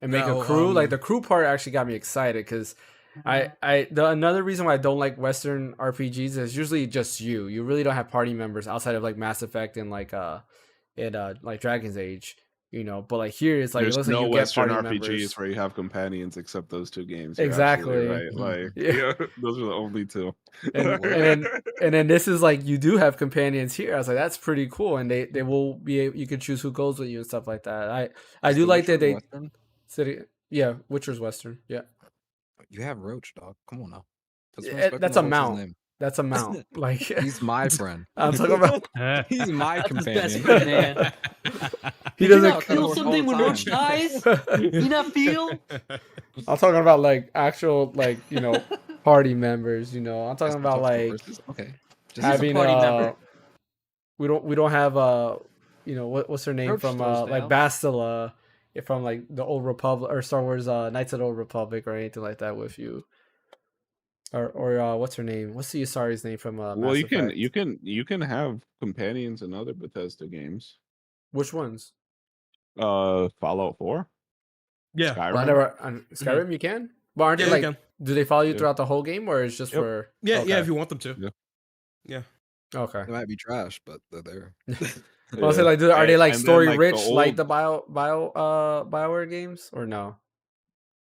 and make a crew. Like, the crew part actually got me excited because another reason why I don't like Western RPGs is usually just you really don't have party members outside of like Mass Effect and like Dragon's Age, you know. But like here it's like there's it looks no like you Western get RPGs members. where you have companions except those two games. Exactly. Right? Like, yeah, those are the only two. and then this is like you do have companions here. I was like, that's pretty cool, and they will be you can choose who goes with you and stuff like that. I do like that they Western? Yeah, Witcher's Western. Yeah. You have Roach, dog. Come on now. That's a mount. That's a mount. Like, he's my friend. I'm talking about. He's my companion. Best friend, man. He doesn't feel something when Roach dies. You not feel? I'm talking about like actual like, you know, party members. You know, I'm talking about like okay, just having party member. We don't have you know, what's her name Roach from like Bastila from like the Old Republic or Star Wars Knights of the Old Republic or anything like that with you. Or what's her name? What's the Asari's name from well, Mass you Effect? you can have companions in other Bethesda games. Which ones? Fallout 4. Yeah. Skyrim. On Skyrim you can? But aren't they like do they follow you throughout the whole game or is just for Yeah, if you want them to. Yeah. Okay. They might be trash, but they're there. Well, say like are they like story then, like, rich like the BioWare games or no?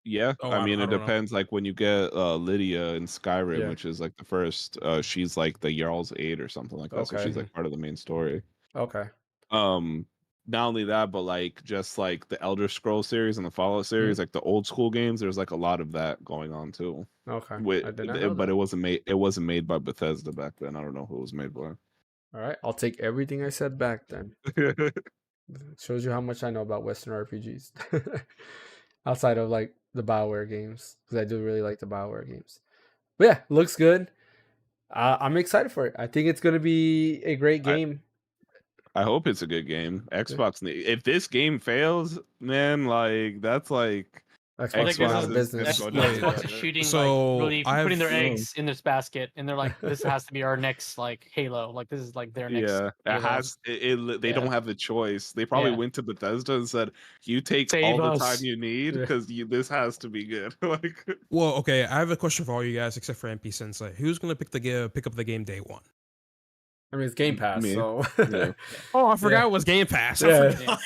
Yeah, Oh, I mean, I it don't know. depends. Like when you get Lydia in Skyrim, Yeah. which is like the first, she's like the Jarl's aide or something like that. So she's like part of the main story. Okay. Not only that, but like just like the Elder Scrolls series and the Fallout series, like the old school games, there's like a lot of that going on too. Okay. With, I did not know but that. it wasn't made by Bethesda back then. I don't know who it was made by. All right, I'll take everything I said back then. It shows you how much I know about Western RPGs. Outside of like the BioWare games, because I do really like the BioWare games. But yeah, looks good. I'm excited for it. I think it's going to be a great game. I hope it's a good game. Xbox, if this game fails, man, like that's like Xbox out of business. Xbox is shooting, like really putting their eggs in this basket, and they're like, "This has to be our next like Halo. Like this is like their next." Yeah, it has. They don't have the choice. They probably went to Bethesda and said, "You take Save all us. the time you need because this has to be good." Like, well, okay, I have a question for all you guys except for NPSensei. Who's gonna pick up the game day one? I mean, it's Game Pass, Me. so. Yeah. Oh, I forgot it was Game Pass. Yeah. I forgot.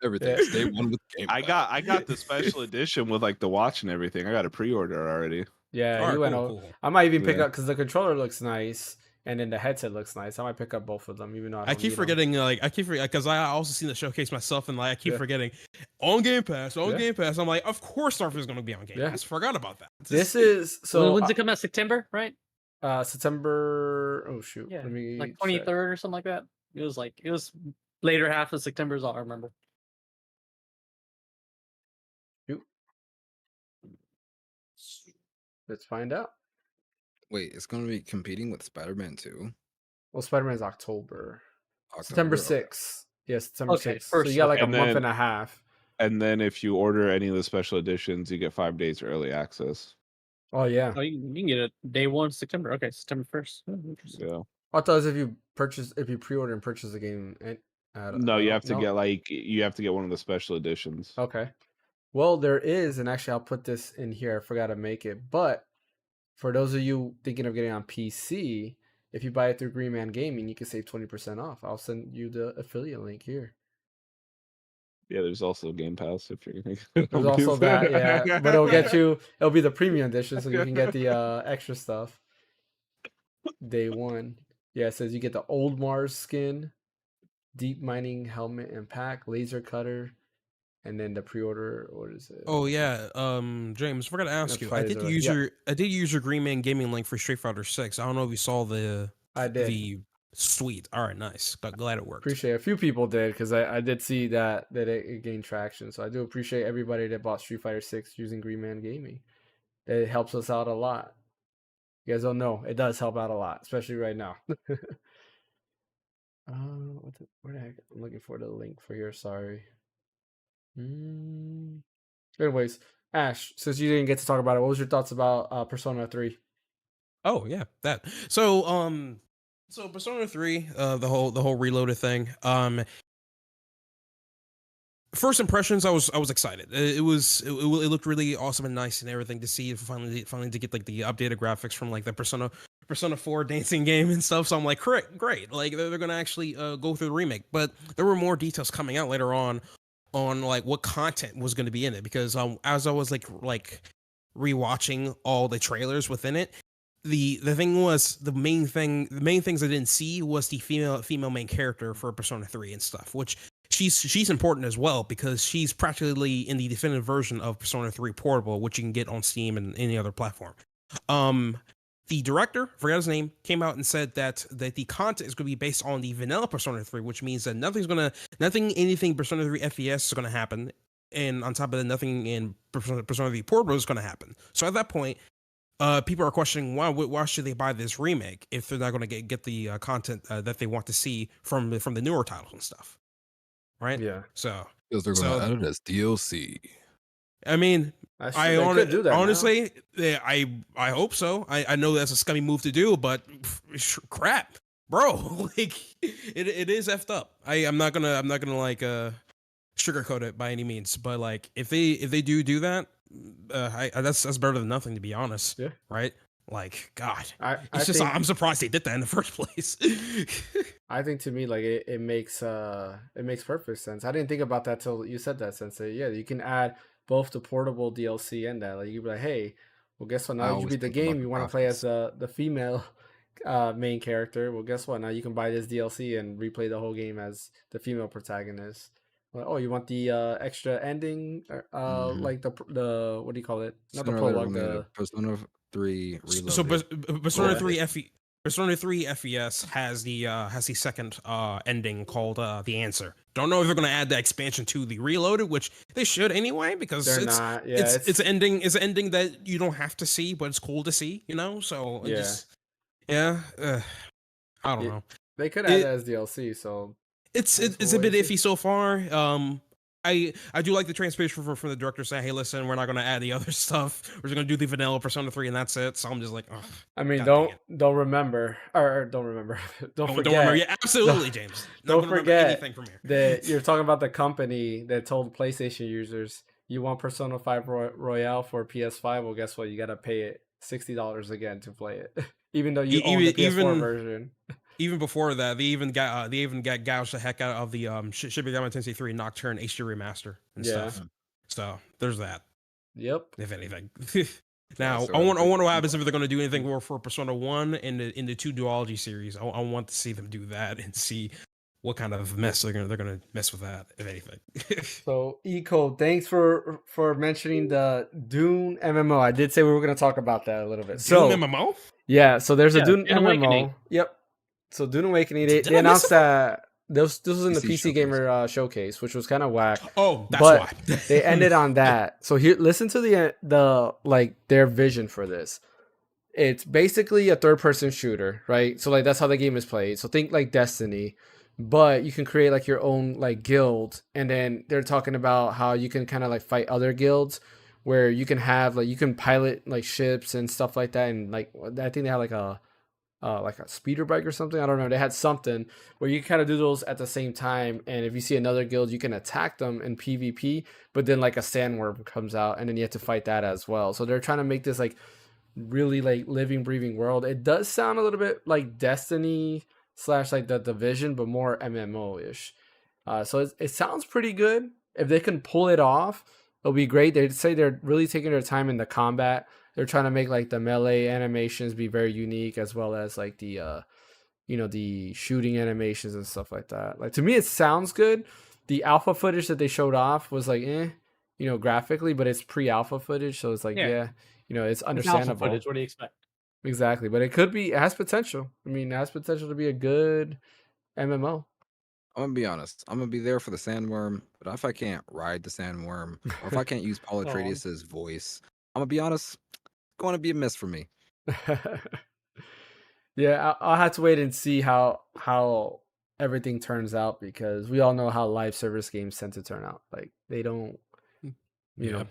Everything. Day one with Game Pass. I got the special edition with like the watch and everything. I got a pre-order already. Yeah, Alright, he went cool. I might even pick up because the controller looks nice and then the headset looks nice. I might pick up both of them, even though I keep forgetting, because I also seen the showcase myself, and like I keep forgetting on Game Pass, Game Pass. I'm like, of course, Starfield is going to be on Game Pass. Forgot about that. This is so. When's it come out? September, right? September. Oh shoot! Yeah, Let me like 23rd or something like that. It was later half of September is all I remember. Let's find out. Wait, it's going to be competing with Spider-Man 2? Well, Spider-Man's October. September 6th. Yes, September 6th. So first, you got like a month and a half. And then if you order any of the special editions, you get 5 days early access. Oh yeah. Oh, you can get it day 1 September. Okay, September 1st. Oh, interesting. Yeah. I thought if you pre-order and purchase the game. No, you have to get one of the special editions. Okay. Well, there is, and actually, I'll put this in here. I forgot to make it, but for those of you thinking of getting on PC, if you buy it through Green Man Gaming, you can save 20% off. I'll send you the affiliate link here. Yeah, there's also Game Pass if you're There's also that, yeah, but it'll be the premium edition, so you can get the extra stuff. Day one. Yeah, it says you get the Old Mars skin, deep mining helmet and pack, laser cutter, and then the pre-order. What is it? Oh yeah, James, I forgot to ask you. I did use your Green Man Gaming link for Street Fighter 6. I don't know if you saw the. I did. The sweet. All right, nice. Glad it worked. Appreciate it. A few people did because I did see that it gained traction. So I do appreciate everybody that bought Street Fighter 6 using Green Man Gaming. It helps us out a lot. You guys don't know, it does help out a lot, especially right now. Where the heck? I'm looking for the link for here. Sorry. Anyways, Ash, since you didn't get to talk about it, what was your thoughts about Persona 3? Oh yeah, that. So Persona 3, the whole reloaded thing. First impressions, I was excited. It looked really awesome and nice and everything to see finally to get like the updated graphics from like the Persona 4 dancing game and stuff. So I'm like, great. Like they're gonna actually go through the remake. But there were more details coming out later on like what content was going to be in it, because as I was like rewatching all the trailers within it, the thing was the main things I didn't see was the female main character for Persona 3 and stuff, which she's important as well because she's practically in the definitive version of Persona 3 Portable, which you can get on Steam and any other platform. The director, forgot his name, came out and said that the content is going to be based on the vanilla Persona 3, which means that anything Persona 3 FES is going to happen, and on top of that, nothing in Persona 3 Portable is going to happen. So at that point, people are questioning why should they buy this remake if they're not going to get the content that they want to see from the newer titles and stuff, right? Yeah. So because they're going to add it as DLC. I mean, I honestly, I hope so. I know that's a scummy move to do, but crap, bro. Like it is effed up. I'm not gonna like sugarcoat it by any means, but like if they do that, that's better than nothing, to be honest. Yeah. Right. Like God, I'm surprised they did that in the first place. I think to me, like it makes perfect sense. I didn't think about that till you said that, Sensei. Yeah, you can add both the portable DLC and that. Like you'd be like, hey, well, guess what? Now that you beat the game, you want to play as the female main character. Well, guess what? Now you can buy this DLC and replay the whole game as the female protagonist. Like, oh, you want the extra ending? Like the what do you call it? Not the prologue. The Persona 3 Reloaded. So Persona 3 Persona 3 FES has the second ending called The Answer. Don't know if they're going to add the expansion to the Reloaded, which they should anyway, because it's an ending that you don't have to see, but it's cool to see, you know. So I don't know. They could add it as DLC, so it's a bit iffy so far. I do like the transparency from the director saying, hey, listen, we're not going to add the other stuff. We're just going to do the vanilla Persona 3 and that's it. So I'm just like, oh. I mean, don't forget. Yeah, absolutely, James. Don't forget anything from here. That you're talking about the company that told PlayStation users, you want Persona 5 Royale for PS5? Well, guess what? You got to pay it $60 again to play it, even though you own the PS4 version. Even before that, they even got gouged the heck out of the Shin Megami Tensei 3 Nocturne HD remaster and stuff. So there's that. Yep. If anything. Now I wonder what happens if they're going to do anything more for Persona 1 in the 2 duology series. I want to see them do that and see what kind of mess they're gonna mess with that, if anything. So Eco, thanks for mentioning the Dune MMO. I did say we were going to talk about that a little bit. Dune MMO? Yeah. So there's a Dune MMO. Awakening. Yep. So Dune Awakening, they announced that this was in the PC Gamer showcase, which was kind of whack. Oh, that's why. They ended on that. So here, listen to the like their vision for this. It's basically a third-person shooter, right? So like that's how the game is played. So think like Destiny, but you can create like your own like guild, and then they're talking about how you can kind of like fight other guilds, where you can have like you can pilot like ships and stuff like that, and like I think they had like a speeder bike or something. I don't know. They had something where you kind of do those at the same time. And if you see another guild, you can attack them in PvP, but then like a sandworm comes out and then you have to fight that as well. So they're trying to make this like really like living, breathing world. It does sound a little bit like Destiny / like the Division, but more MMO-ish. So it sounds pretty good. If they can pull it off, it'll be great. They say they're really taking their time in the combat. They're trying to make like the melee animations be very unique, as well as like the the shooting animations and stuff like that. Like, to me, it sounds good. The alpha footage that they showed off was like, graphically, but it's pre-alpha footage, so it's like, it's It's alpha understandable. footage. What do you expect? Exactly, but it has potential. I mean, it has potential to be a good MMO. I'm gonna be honest. I'm gonna be there for the sandworm, but if I can't ride the sandworm, or if I can't use Paul Oh. Atreides' voice, I'm gonna be honest. It's going to be a miss for me. Yeah, I'll have to wait and see how everything turns out, because we all know how live service games tend to turn out. Like, they don't, you know,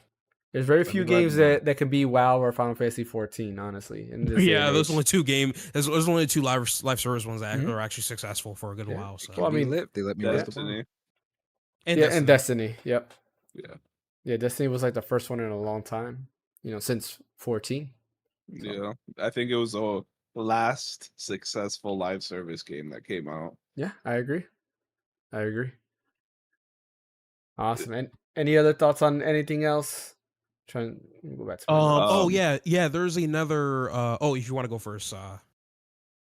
there's very few games that can be WoW or Final Fantasy 14, honestly. In this there's only two there's only two live service ones that are actually successful for a good while. So Well, I mean, they let me Destiny. And Destiny. Yep. Yeah. Destiny was like the first one in a long time. Since 14. So. Yeah, I think it was the last successful live service game that came out. Yeah, I agree. Awesome. And any other thoughts on anything else? Trying to go back to there's another if you want to go first,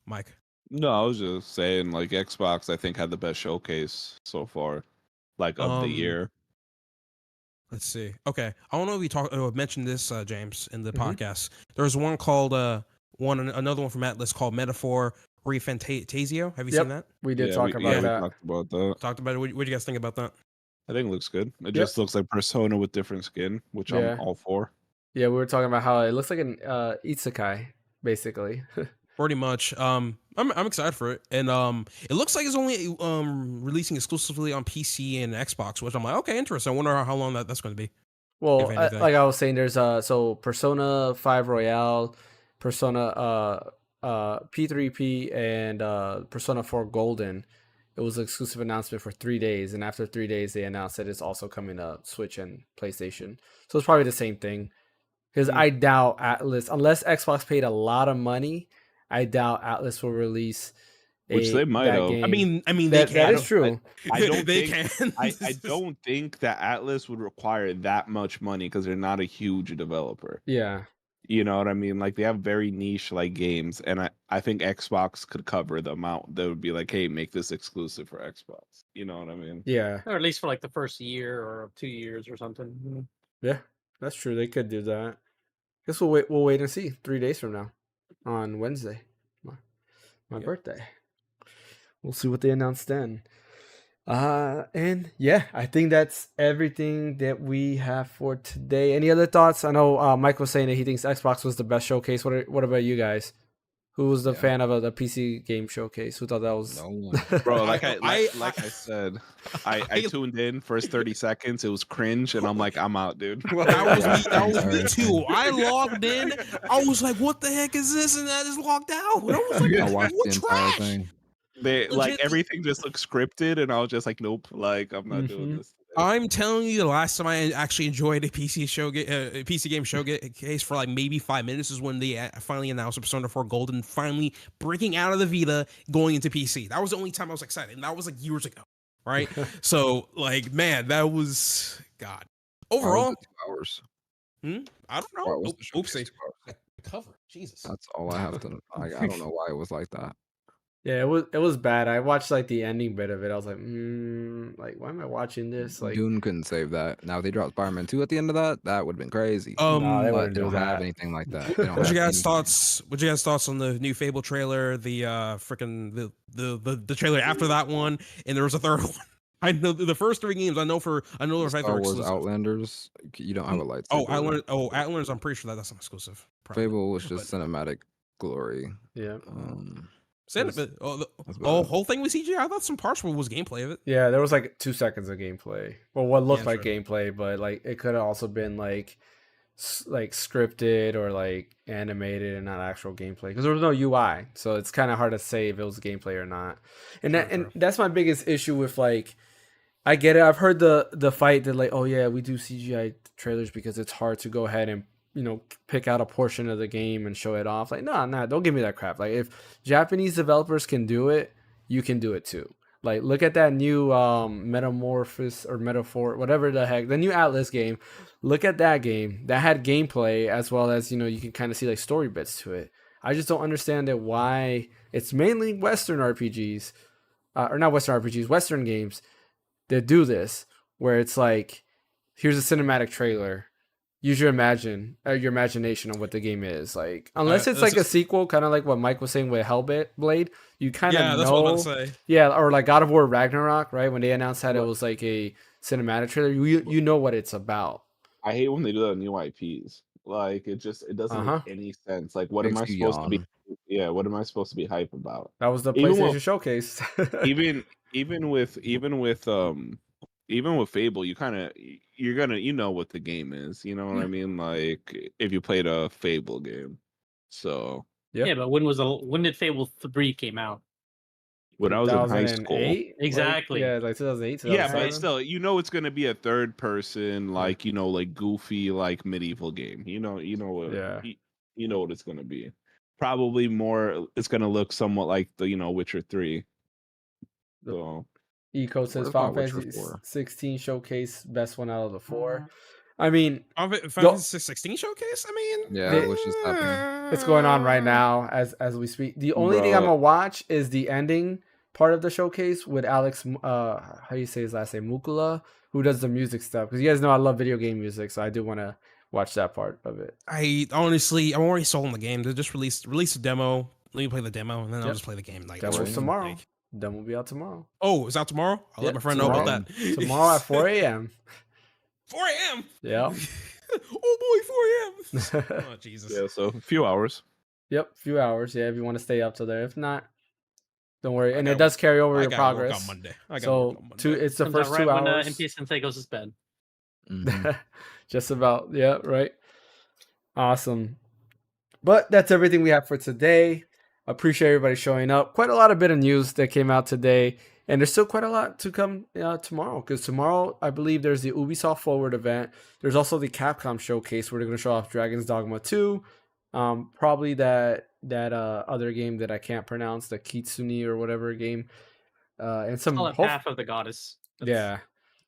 Mike. No, I was just saying, like, Xbox I think had the best showcase so far, like, of the year. Let's see. Okay, I don't know if you mentioned this, James, in the podcast. There's one called another one from Atlas called Metaphor Refantasio. Have you seen that? We did talk about that. We talked about that. Talked about it. What do you guys think about that? I think it looks good. It just looks like Persona with different skin, which I'm all for. Yeah, we were talking about how it looks like an isekai, basically. Pretty much. I'm excited for it, and it looks like it's only releasing exclusively on PC and Xbox, which I'm like, okay, interesting. I wonder how long that's going to be. Well, like I was saying, there's so Persona 5 Royale, Persona P3P, and Persona 4 Golden. It was an exclusive announcement for 3 days, and after 3 days, they announced that it's also coming to Switch and PlayStation. So it's probably the same thing. Because I doubt Atlas, unless Xbox paid a lot of money, I doubt Atlas will release. Which they might have. I mean, that is true. I don't they think, can. I don't think that Atlas would require that much money because they're not a huge developer. Yeah. You know what I mean? Like, they have very niche like games, and I think Xbox could cover the amount. They would be like, hey, make this exclusive for Xbox. You know what I mean? Yeah. Or at least for like the first year or 2 years or something. Yeah, that's true. They could do that. Guess we'll wait and see 3 days from now on Wednesday. My birthday. We'll see what they announce then. And yeah, I think that's everything that we have for today. Any other thoughts? I know Mike was saying that he thinks Xbox was the best showcase. What about you guys? Who was the fan of the PC game showcase? Who thought that was no one? Bro, like I said, I tuned in first 30 seconds. It was cringe, and I'm like, I'm out, dude. That was me too. I logged in. I was like, what the heck is this? And I just logged out. I was like, I watched the entire thing. They like everything just looked scripted, and I was just like, nope, like I'm not doing this. I'm telling you, the last time I actually enjoyed a PC game showcase for like maybe 5 minutes is when they finally announced Persona 4 Golden finally breaking out of the Vita, going into PC. That was the only time I was excited, and that was like years ago, right? So, like, man, that was God. Overall, 2 hours. I don't know. Oopsie. Cover, Jesus. That's all I have to. I don't know why it was like that. Yeah, it was bad. I watched like the ending bit of it. I was like, like, why am I watching this? Like, Dune couldn't save that. Now if they dropped Spider-Man 2 at the end of that would have been crazy. they but they do don't that. have anything like that. What's your guys' thoughts? What's your guys' thoughts on the new Fable trailer? The freaking the trailer after that one, and there was a third one. I know the first 3 games. I know for Star Wars Outlanders. You don't have a lightsaber. Outlanders. I'm pretty sure that's not exclusive. Probably. Fable was just cinematic glory. Yeah. The whole thing was CGI. I thought some parts was gameplay of it. Yeah, there was like 2 seconds of gameplay. Well, what looked like gameplay, but like it could have also been like scripted or like animated and not actual gameplay, because there was no UI, so it's kind of hard to say if it was gameplay or not. And that's my biggest issue with, like, I get it. I've heard the fight that, like, oh yeah, we do CGI trailers because it's hard to go ahead and pick out a portion of the game and show it off. Like, nah, don't give me that crap. Like, if Japanese developers can do it, you can do it too. Like, look at that new Metamorphosis or Metaphor, whatever the heck, the new Atlas game. Look at that game. That had gameplay as well as, you can kind of see like story bits to it. I just don't understand it why it's mainly Western RPGs, or not Western RPGs, Western games that do this, where it's like, here's a cinematic trailer. Use your imagination on what the game is. Like, unless it's like a sequel, kind of like what Mike was saying with Hellblade, you kind of know. That's what I was about to say. Yeah, or like God of War Ragnarok, right? When they announced that it was like a cinematic trailer, you know what it's about. I hate when they do that with new IPs. Like, it doesn't make any sense. Like, what am I supposed to be? Yeah, what am I supposed to be hype about? That was the PlayStation Showcase. even with Fable, you're gonna what the game is. You know what I mean? Like, if you played a Fable game, so yeah. But when did Fable 3 came out? When I was in high school. Exactly. Like 2008. Yeah, but still, it's gonna be a third person, like like goofy, like medieval game. You know what? Yeah. You know what it's gonna be. Probably more. It's gonna look somewhat like the Witcher 3. So. Eco says Final Fantasy 16 showcase, best one out of the 4. I mean, Final Fantasy 16 showcase. I mean, yeah, which is happening. It's going on right now as we speak. The only thing I'm gonna watch is the ending part of the showcase with Alex. How do you say his last name? Mukula, who does the music stuff. Because you guys know I love video game music, so I do want to watch that part of it. I'm already sold on the game. They just release a demo. Let me play the demo, and then I'll just play the game. Like, demo's tomorrow. Demo will be out tomorrow. Oh, it's out tomorrow? I'll let my friend know about that. Tomorrow at 4 a.m. 4 a.m. Yeah. Oh boy, 4 a.m. Oh Jesus. Yeah, so a few hours. Yep, few hours. Yeah, if you want to stay up till there. If not, don't worry. And it does carry over your progress. Work on Monday. It's the first 2 hours. When NPSensei goes to bed. Mm-hmm. Just about. Yeah, right. Awesome. But that's everything we have for today. Appreciate everybody showing up. Quite a lot of bit of news that came out today. And there's still quite a lot to come tomorrow. Because tomorrow, I believe there's the Ubisoft Forward event. There's also the Capcom showcase where they're going to show off Dragon's Dogma 2. Probably that other game that I can't pronounce, the Kitsune or whatever game. And some Path of the Goddess. Yeah.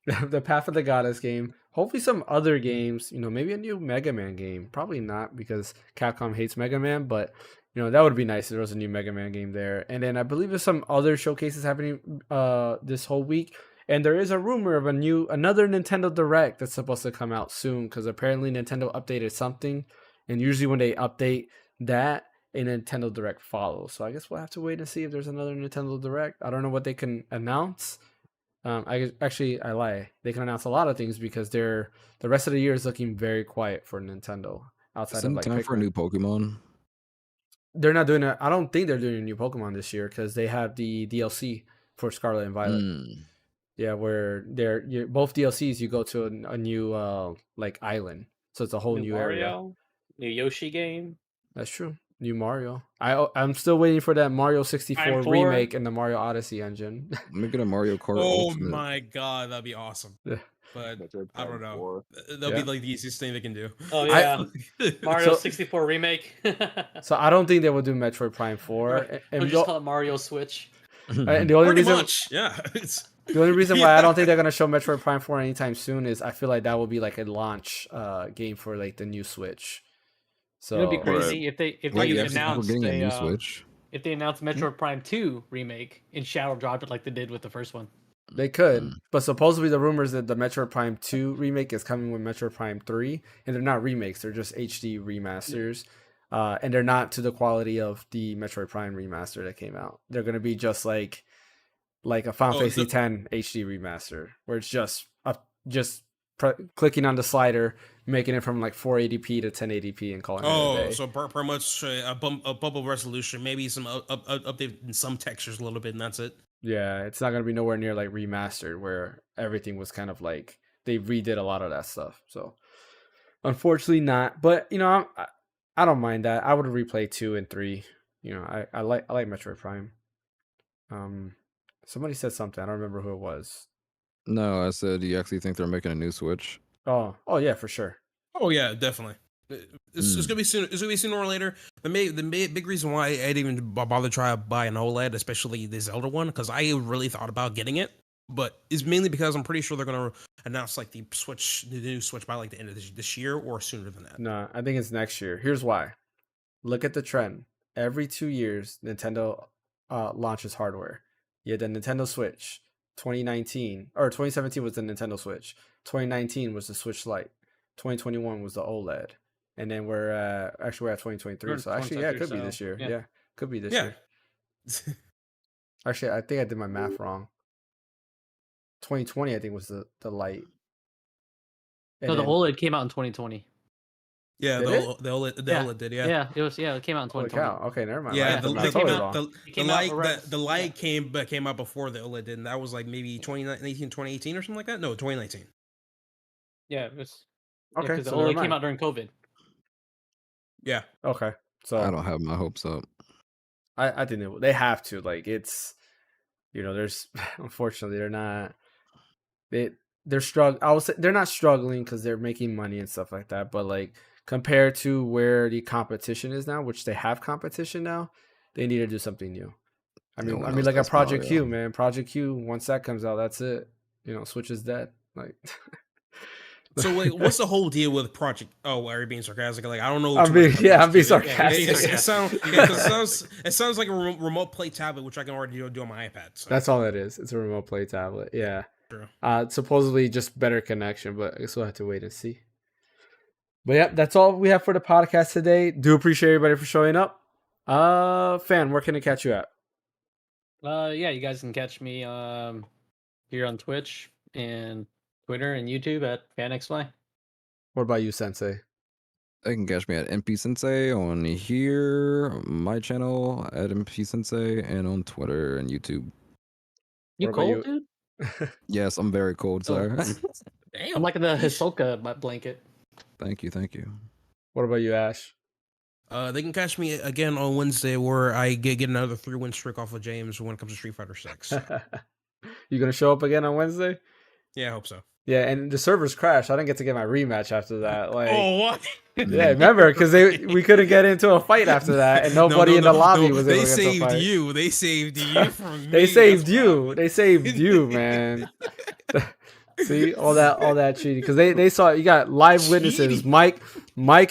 The Path of the Goddess game. Hopefully some other games, maybe a new Mega Man game. Probably not because Capcom hates Mega Man, but that would be nice if there was a new Mega Man game there. And then I believe there's some other showcases happening this whole week. And there is a rumor of another Nintendo Direct that's supposed to come out soon because apparently Nintendo updated something. And usually when they update that, a Nintendo Direct follows. So I guess we'll have to wait and see if there's another Nintendo Direct. I don't know what they can announce. I lie. They can announce a lot of things because the rest of the year is looking very quiet for Nintendo. Outside of like time for a new Pokemon. They're not doing it. I don't think they're doing a new Pokemon this year because they have the DLC for Scarlet and Violet. Yeah, where both DLCs you go to a new island, so it's a whole new area. New Yoshi game. That's true. New Mario. I'm still waiting for that Mario 64 remake in the Mario Odyssey engine. Make it a Mario Kart. Oh Ultimate. my god, that'd be awesome. Yeah. But I don't know. That'll be like the easiest thing they can do. Oh yeah, Mario 64 remake. So I don't think they will do Metroid Prime 4. And just call it Mario Switch. And the only reason, the only reason why I don't think they're gonna show Metroid Prime 4 anytime soon is I feel like that will be like a launch game for like the new Switch. So it'd be crazy if they announced a new Switch. If they announced Metroid Prime 2 remake and shadow dropped it like they did with the first one. They could, but supposedly the rumors that the Metroid Prime 2 remake is coming with Metroid Prime 3, and they're not remakes; they're just HD remasters, and they're not to the quality of the Metroid Prime remaster that came out. They're gonna be just like a Final Fantasy X HD remaster, where it's just clicking on the slider, making it from like 480p to 1080p, and calling it a day. So pretty much a bump of resolution, maybe some update in some textures a little bit, and that's it. Yeah, it's not gonna be nowhere near like remastered where everything was kind of like they redid a lot of that stuff. So unfortunately not. But I don't mind that. I would replay 2 and 3. I like Metroid Prime. Somebody said something. I don't remember who it was. No, I said, do you actually think they're making a new Switch? Oh yeah, for sure. Oh yeah, definitely. It's gonna be soon. It's gonna be sooner or later. The big reason why I didn't even bother try to buy an OLED, especially the Zelda one, because I really thought about getting it, but it's mainly because I'm pretty sure they're gonna announce like the new Switch by like the end of this year or sooner than that. No, I think it's next year. Here's why. Look at the trend. Every 2 years, Nintendo launches hardware. You had the Nintendo Switch, 2019 or 2017 was the Nintendo Switch. 2019 was the Switch Lite. 2021 was the OLED. And then we're at 2023. So actually, yeah, it could be this year. Yeah, could be this year. Actually, I think I did my math wrong. 2020, I think, was the Lite. No, the OLED came out in 2020. Yeah, the OLED did. Yeah, it came out in 2020. Holy cow. Okay, never mind. Yeah, the Lite came out before the OLED did, and that was like maybe 2019, 2018 or something like that. No, 2019. Yeah, it was. Okay, because the OLED came out during COVID. Yeah. Okay, so I don't have my hopes up. I think they have to. Like, it's, there's unfortunately they're not. They're struggling. I would say they're not struggling because they're making money and stuff like that. But like compared to where the competition is now, which they have competition now, they need to do something new. I mean, like a Project Q, man. Project Q. Once that comes out, that's it. Switch is dead. Like. So what's the whole deal with Project? Oh, are you being sarcastic? Like, I don't know. I'm being sarcastic. It sounds like a remote play tablet, which I can already do on my iPad. So. That's all it is. It's a remote play tablet. Yeah. True. Supposedly just better connection, but I guess we'll have to wait and see. But yeah, that's all we have for the podcast today. Do appreciate everybody for showing up. Fan, where can I catch you at? Yeah, you guys can catch me here on Twitch and Twitter and YouTube at Phaneckswhy. What about you, Sensei? They can catch me at NPSensei on here, my channel at NPSensei, and on Twitter and YouTube. You cold, dude? Yes, I'm very cold, sir. Damn. I'm liking the Hisoka blanket. Thank you. What about you, Ash? They can catch me again on Wednesday where I get another 3-win streak off of James when it comes to Street Fighter 6. You gonna show up again on Wednesday? Yeah, I hope so. Yeah, and the servers crashed. I didn't get to get my rematch after that. Like, oh, what? Yeah, remember, because we couldn't get into a fight after that, and nobody in the lobby was able to get into a fight. They saved you from me. They saved you, man. See, all that cheating, because they saw, you got live witnesses. Mike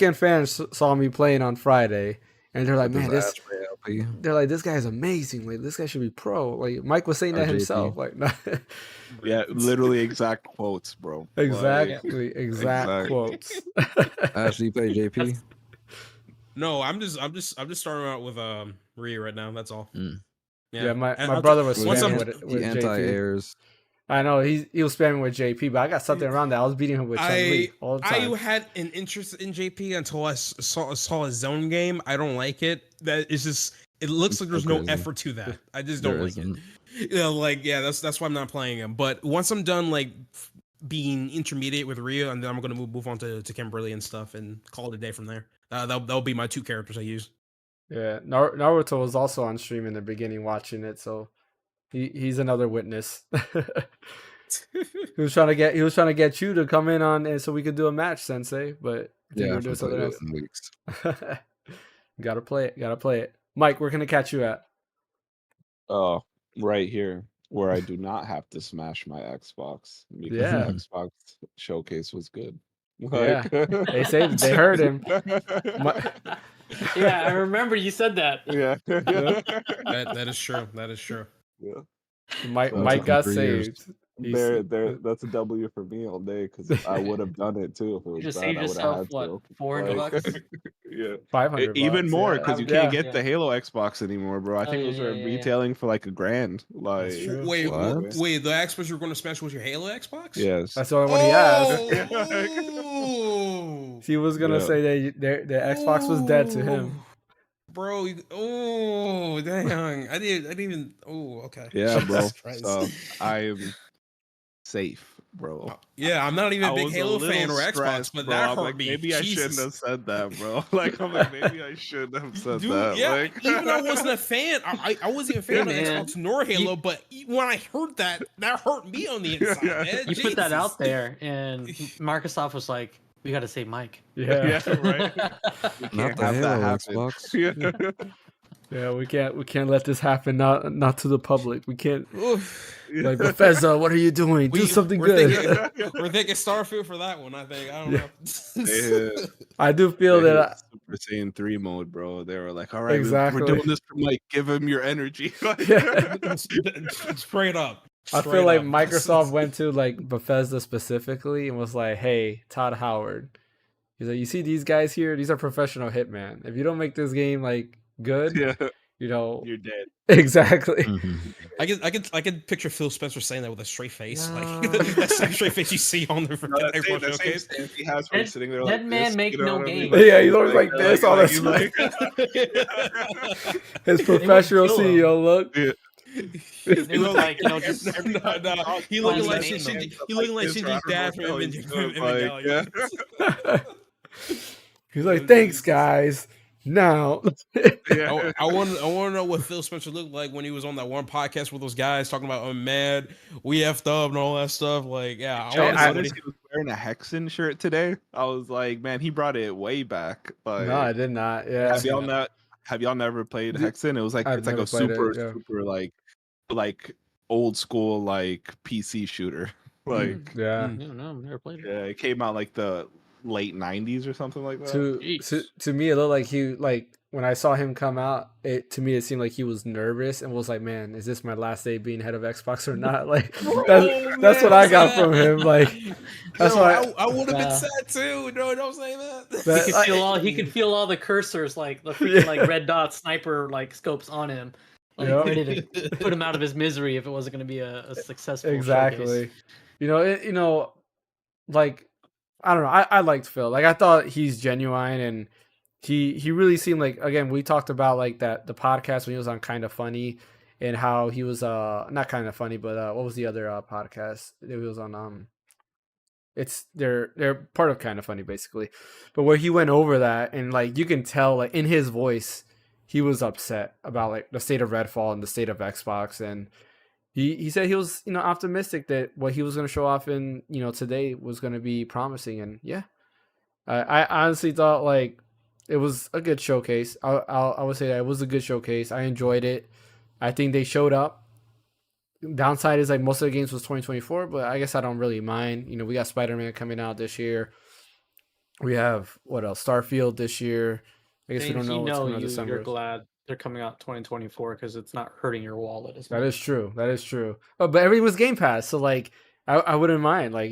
and fans saw me playing on Friday, and they're like, man, this guy is amazing. Like, this guy should be pro. Like, Mike was saying that himself. Like, yeah, literally exact quotes, bro. Exactly, exact quotes. Actually, you play JP? No, I'm just starting out with Ryu right now. That's all. Yeah, my brother was spamming with anti-airs. I know he was spamming with JP, but I got something around that. I was beating him with Chun-Li all the time. I had an interest in JP until I saw a zone game. I don't like it. That is just. It looks like there's no effort to that. I just don't like it. That's why I'm not playing him. But once I'm done like being intermediate with Ryu, and then I'm gonna move on to Kimberly and stuff, and call it a day from there. That'll be my 2 characters I use. Yeah, Naruto was also on stream in the beginning watching it, so he's another witness. He was trying to get you to come in on, and so we could do a match, Sensei. But yeah, do something else. Gotta play it. Mike, where can I catch you at? Oh, right here, where I do not have to smash my Xbox because the Xbox showcase was good. Like, they heard him. Yeah, I remember you said that. Yeah, that is true. That is true. Yeah, Mike got saved. That's a W for me all day because I would have done it too if it was you just bad. saved yourself what, $400? Yeah, $500. Even more because you can't get the Halo Xbox anymore, bro. I think those are retailing for like $1,000. Like, wait, the Xbox you're going to smash was your Halo Xbox? Yes, that's the only one he has. He was gonna say that the Xbox was dead to him. Bro, dang! I didn't even. Oh, okay. Yeah, bro. So I am safe, bro. Yeah, I'm not even a big Halo fan or Xbox, but that hurt me. Maybe I shouldn't have said that, bro. Like, I'm like, maybe I shouldn't have said that. Yeah, like... even though I wasn't a fan, I wasn't a fan of Xbox nor Halo, but when I heard that hurt me on the inside. Man. You put that out there, and Microsoft was like, We gotta say Mike. Yeah, right. We Not can't the have Halo that happen. Xbox. yeah. We can't let this happen. Not to the public. We can't. Oof. Like Bethesda, what are you doing? Do something we're good. We're thinking Starfield for that one. I think. I don't know. I do feel They that. hit Super Saiyan 3 mode, bro. They were like, all right, Exactly. we're doing this for Mike. Give him your energy. Yeah. Straight up. I feel like Microsoft went to like Bethesda specifically and was like, "Hey, Todd Howard, he's like, you see these guys here? These are professional hitman. If you don't make this game like good, Yeah, you know, you're dead. exactly." Mhm. I can picture Phil Spencer saying that with a straight face, No. like that same straight face you see on the No, that Xbox same showcase. stance he has when he's sitting there That like man this, make you know no what I mean? games. Yeah, he's always like this on the he's side. like- His professional kill him. CEO look. Yeah. It was like, you know, just No. He looking like Shinji's dad from Evangelion. He's like, "Thanks, guys." Now, Yeah. I want to know what Phil Spencer looked like when he was on that one podcast with those guys talking about I'm mad, we effed up and all that stuff. Like, yeah, I noticed he was wearing a Hexen shirt today. I was like, man, he brought it way back. Like, no, I did not. Yeah, have y'all never played Hexen? It was like I've it's like never a played it, super yeah. super like old school like PC shooter. Like yeah. no, never played it. yeah, it came out like the late 90s or something like that. To me, it looked like he like when I saw him come out. It to me, it seemed like he was nervous and was like, "Man, is this my last day being head of Xbox or not?" Like that's what I got from him. Like that's why I would have been sad too. No, don't say that. He could feel all the cursors, like the freaking like red dot sniper like scopes on him, like Yep. ready to put him out of his misery if it wasn't going to be a successful exactly. showcase. You know, like I don't know. I liked Phil. Like I thought he's genuine and he really seemed like, again, we talked about like the podcast when he was on Kind of Funny and how he was not Kind of Funny, but what was the other podcast that he was on? It's they're part of Kind of Funny basically, but where he went over that and like you can tell like in his voice he was upset about like the state of Redfall and the state of Xbox, and he said he was optimistic that what he was going to show off in today was going to be promising, and yeah, I honestly thought like it was a good showcase. I would say that it was a good showcase. I enjoyed it. I think they showed up. Downside is like most of the games was 2024, but I guess I don't really mind. We got Spider-Man coming out this year. We have what else? Starfield this year. I guess we don't know what's coming out December. You're glad they're coming out 2024 because it's not hurting your wallet as much. That is true. That is true. But everything was Game Pass, so like I wouldn't mind. Like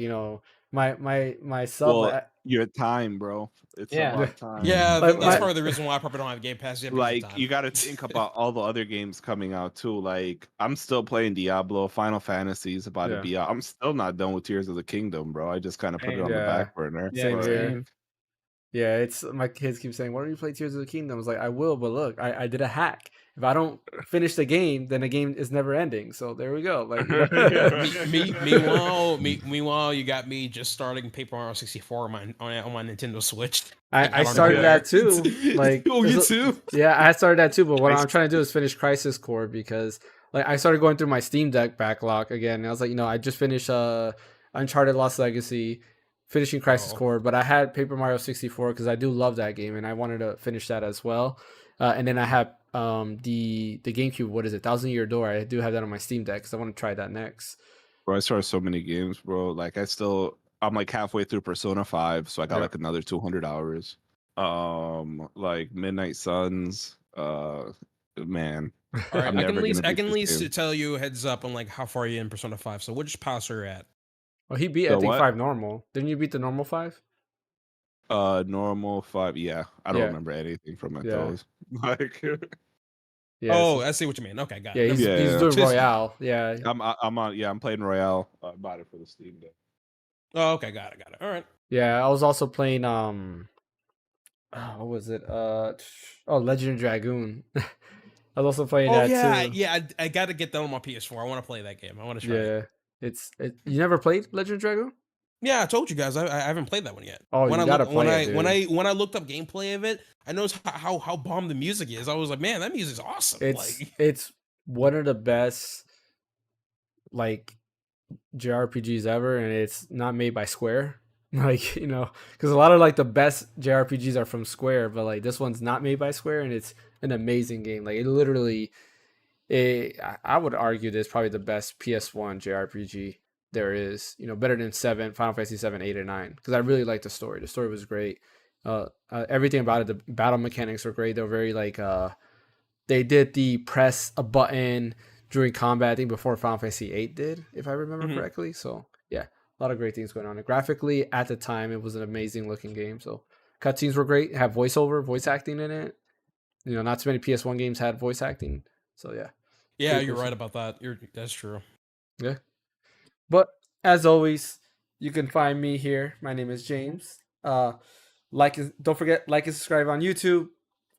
my sub. Well, your time, bro. It's a lot of time. Yeah, that's part of the reason why I probably don't have Game Pass yet. Like you got to think about all the other games coming out too. Like I'm still playing Diablo, Final Fantasy is about to be out. I'm still not done with Tears of the Kingdom, bro. I just kind of put it on the back burner. Same here. Yeah, it's my kids keep saying, "Why don't you play Tears of the Kingdom?" I was like, "I will, but look, I did a hack. If I don't finish the game, then the game is never ending." So there we go. Like, meanwhile, you got me just starting Paper Mario 64 on my Nintendo Switch. I started that too. Like, oh, you too? Yeah, I started that too. But what I'm trying to do is finish Crisis Core because, like, I started going through my Steam Deck backlog again. And I was like, I just finished Uncharted Lost Legacy, finishing Crisis Core, but I had Paper Mario 64 because I do love that game and I wanted to finish that as well. And then I have the GameCube. What is it? 1,000 Year Door. I do have that on my Steam Deck because I want to try that next. Bro, I started so many games, bro. Like I'm like halfway through Persona 5, so I got like another 200 hours. Like Midnight Suns. Man. All right, I can at least tell you heads up on like how far you in Persona 5. So which pass are you at? Well, he beat I think 5 normal. Didn't you beat the normal 5? Normal 5. Yeah, I don't remember anything from my toes. Like, I see what you mean. Okay, got it. Yeah, he's doing Royale. Yeah, I'm on. Yeah, I'm playing Royale. I bought it for the Steam Deck. Oh, okay, got it. All right. Yeah, I was also playing what was it? Legend of Dragoon. I was also playing that too. Yeah, I got to get that on my PS4. I want to play that game. I want to try it. You never played Legend of Dragoon? Yeah, I told you guys I haven't played that one yet. Oh, you gotta play it, dude. When I looked up gameplay of it, I noticed how bomb the music is. I was like, man, that music's awesome. It's one of the best like JRPGs ever, and it's not made by Square. Like, because a lot of like the best JRPGs are from Square, but like this one's not made by Square, and it's an amazing game. Like it literally, I would argue this is probably the best PS1 JRPG there is. Better than Final Fantasy 7, 8, and 9. Because I really liked the story. The story was great. Everything about it, the battle mechanics were great. They were very like they did the press a button during combat, I think before Final Fantasy 8 did, if I remember correctly. So yeah, a lot of great things going on. And graphically, at the time, it was an amazing looking game. So cutscenes were great. Have voice acting in it. Not too many PS1 games had voice acting. So yeah. Yeah, you're right about that. That's true. Yeah. But as always, you can find me here. My name is James. Don't forget, like and subscribe on YouTube.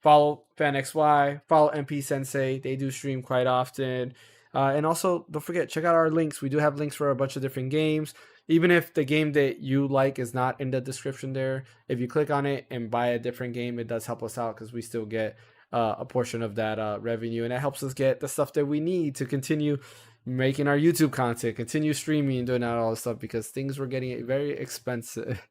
Follow Phaneckswhy. Follow NPSensei. They do stream quite often. And also, don't forget, check out our links. We do have links for a bunch of different games. Even if the game that you like is not in the description there, if you click on it and buy a different game, it does help us out because we still get a portion of that revenue. And it helps us get the stuff that we need to continue making our YouTube content, continue streaming and doing all this stuff because things were getting very expensive.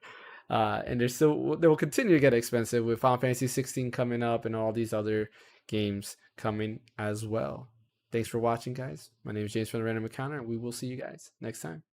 And they will continue to get expensive with Final Fantasy 16 coming up and all these other games coming as well. Thanks for watching, guys. My name is James from the Random Encounter, and we will see you guys next time.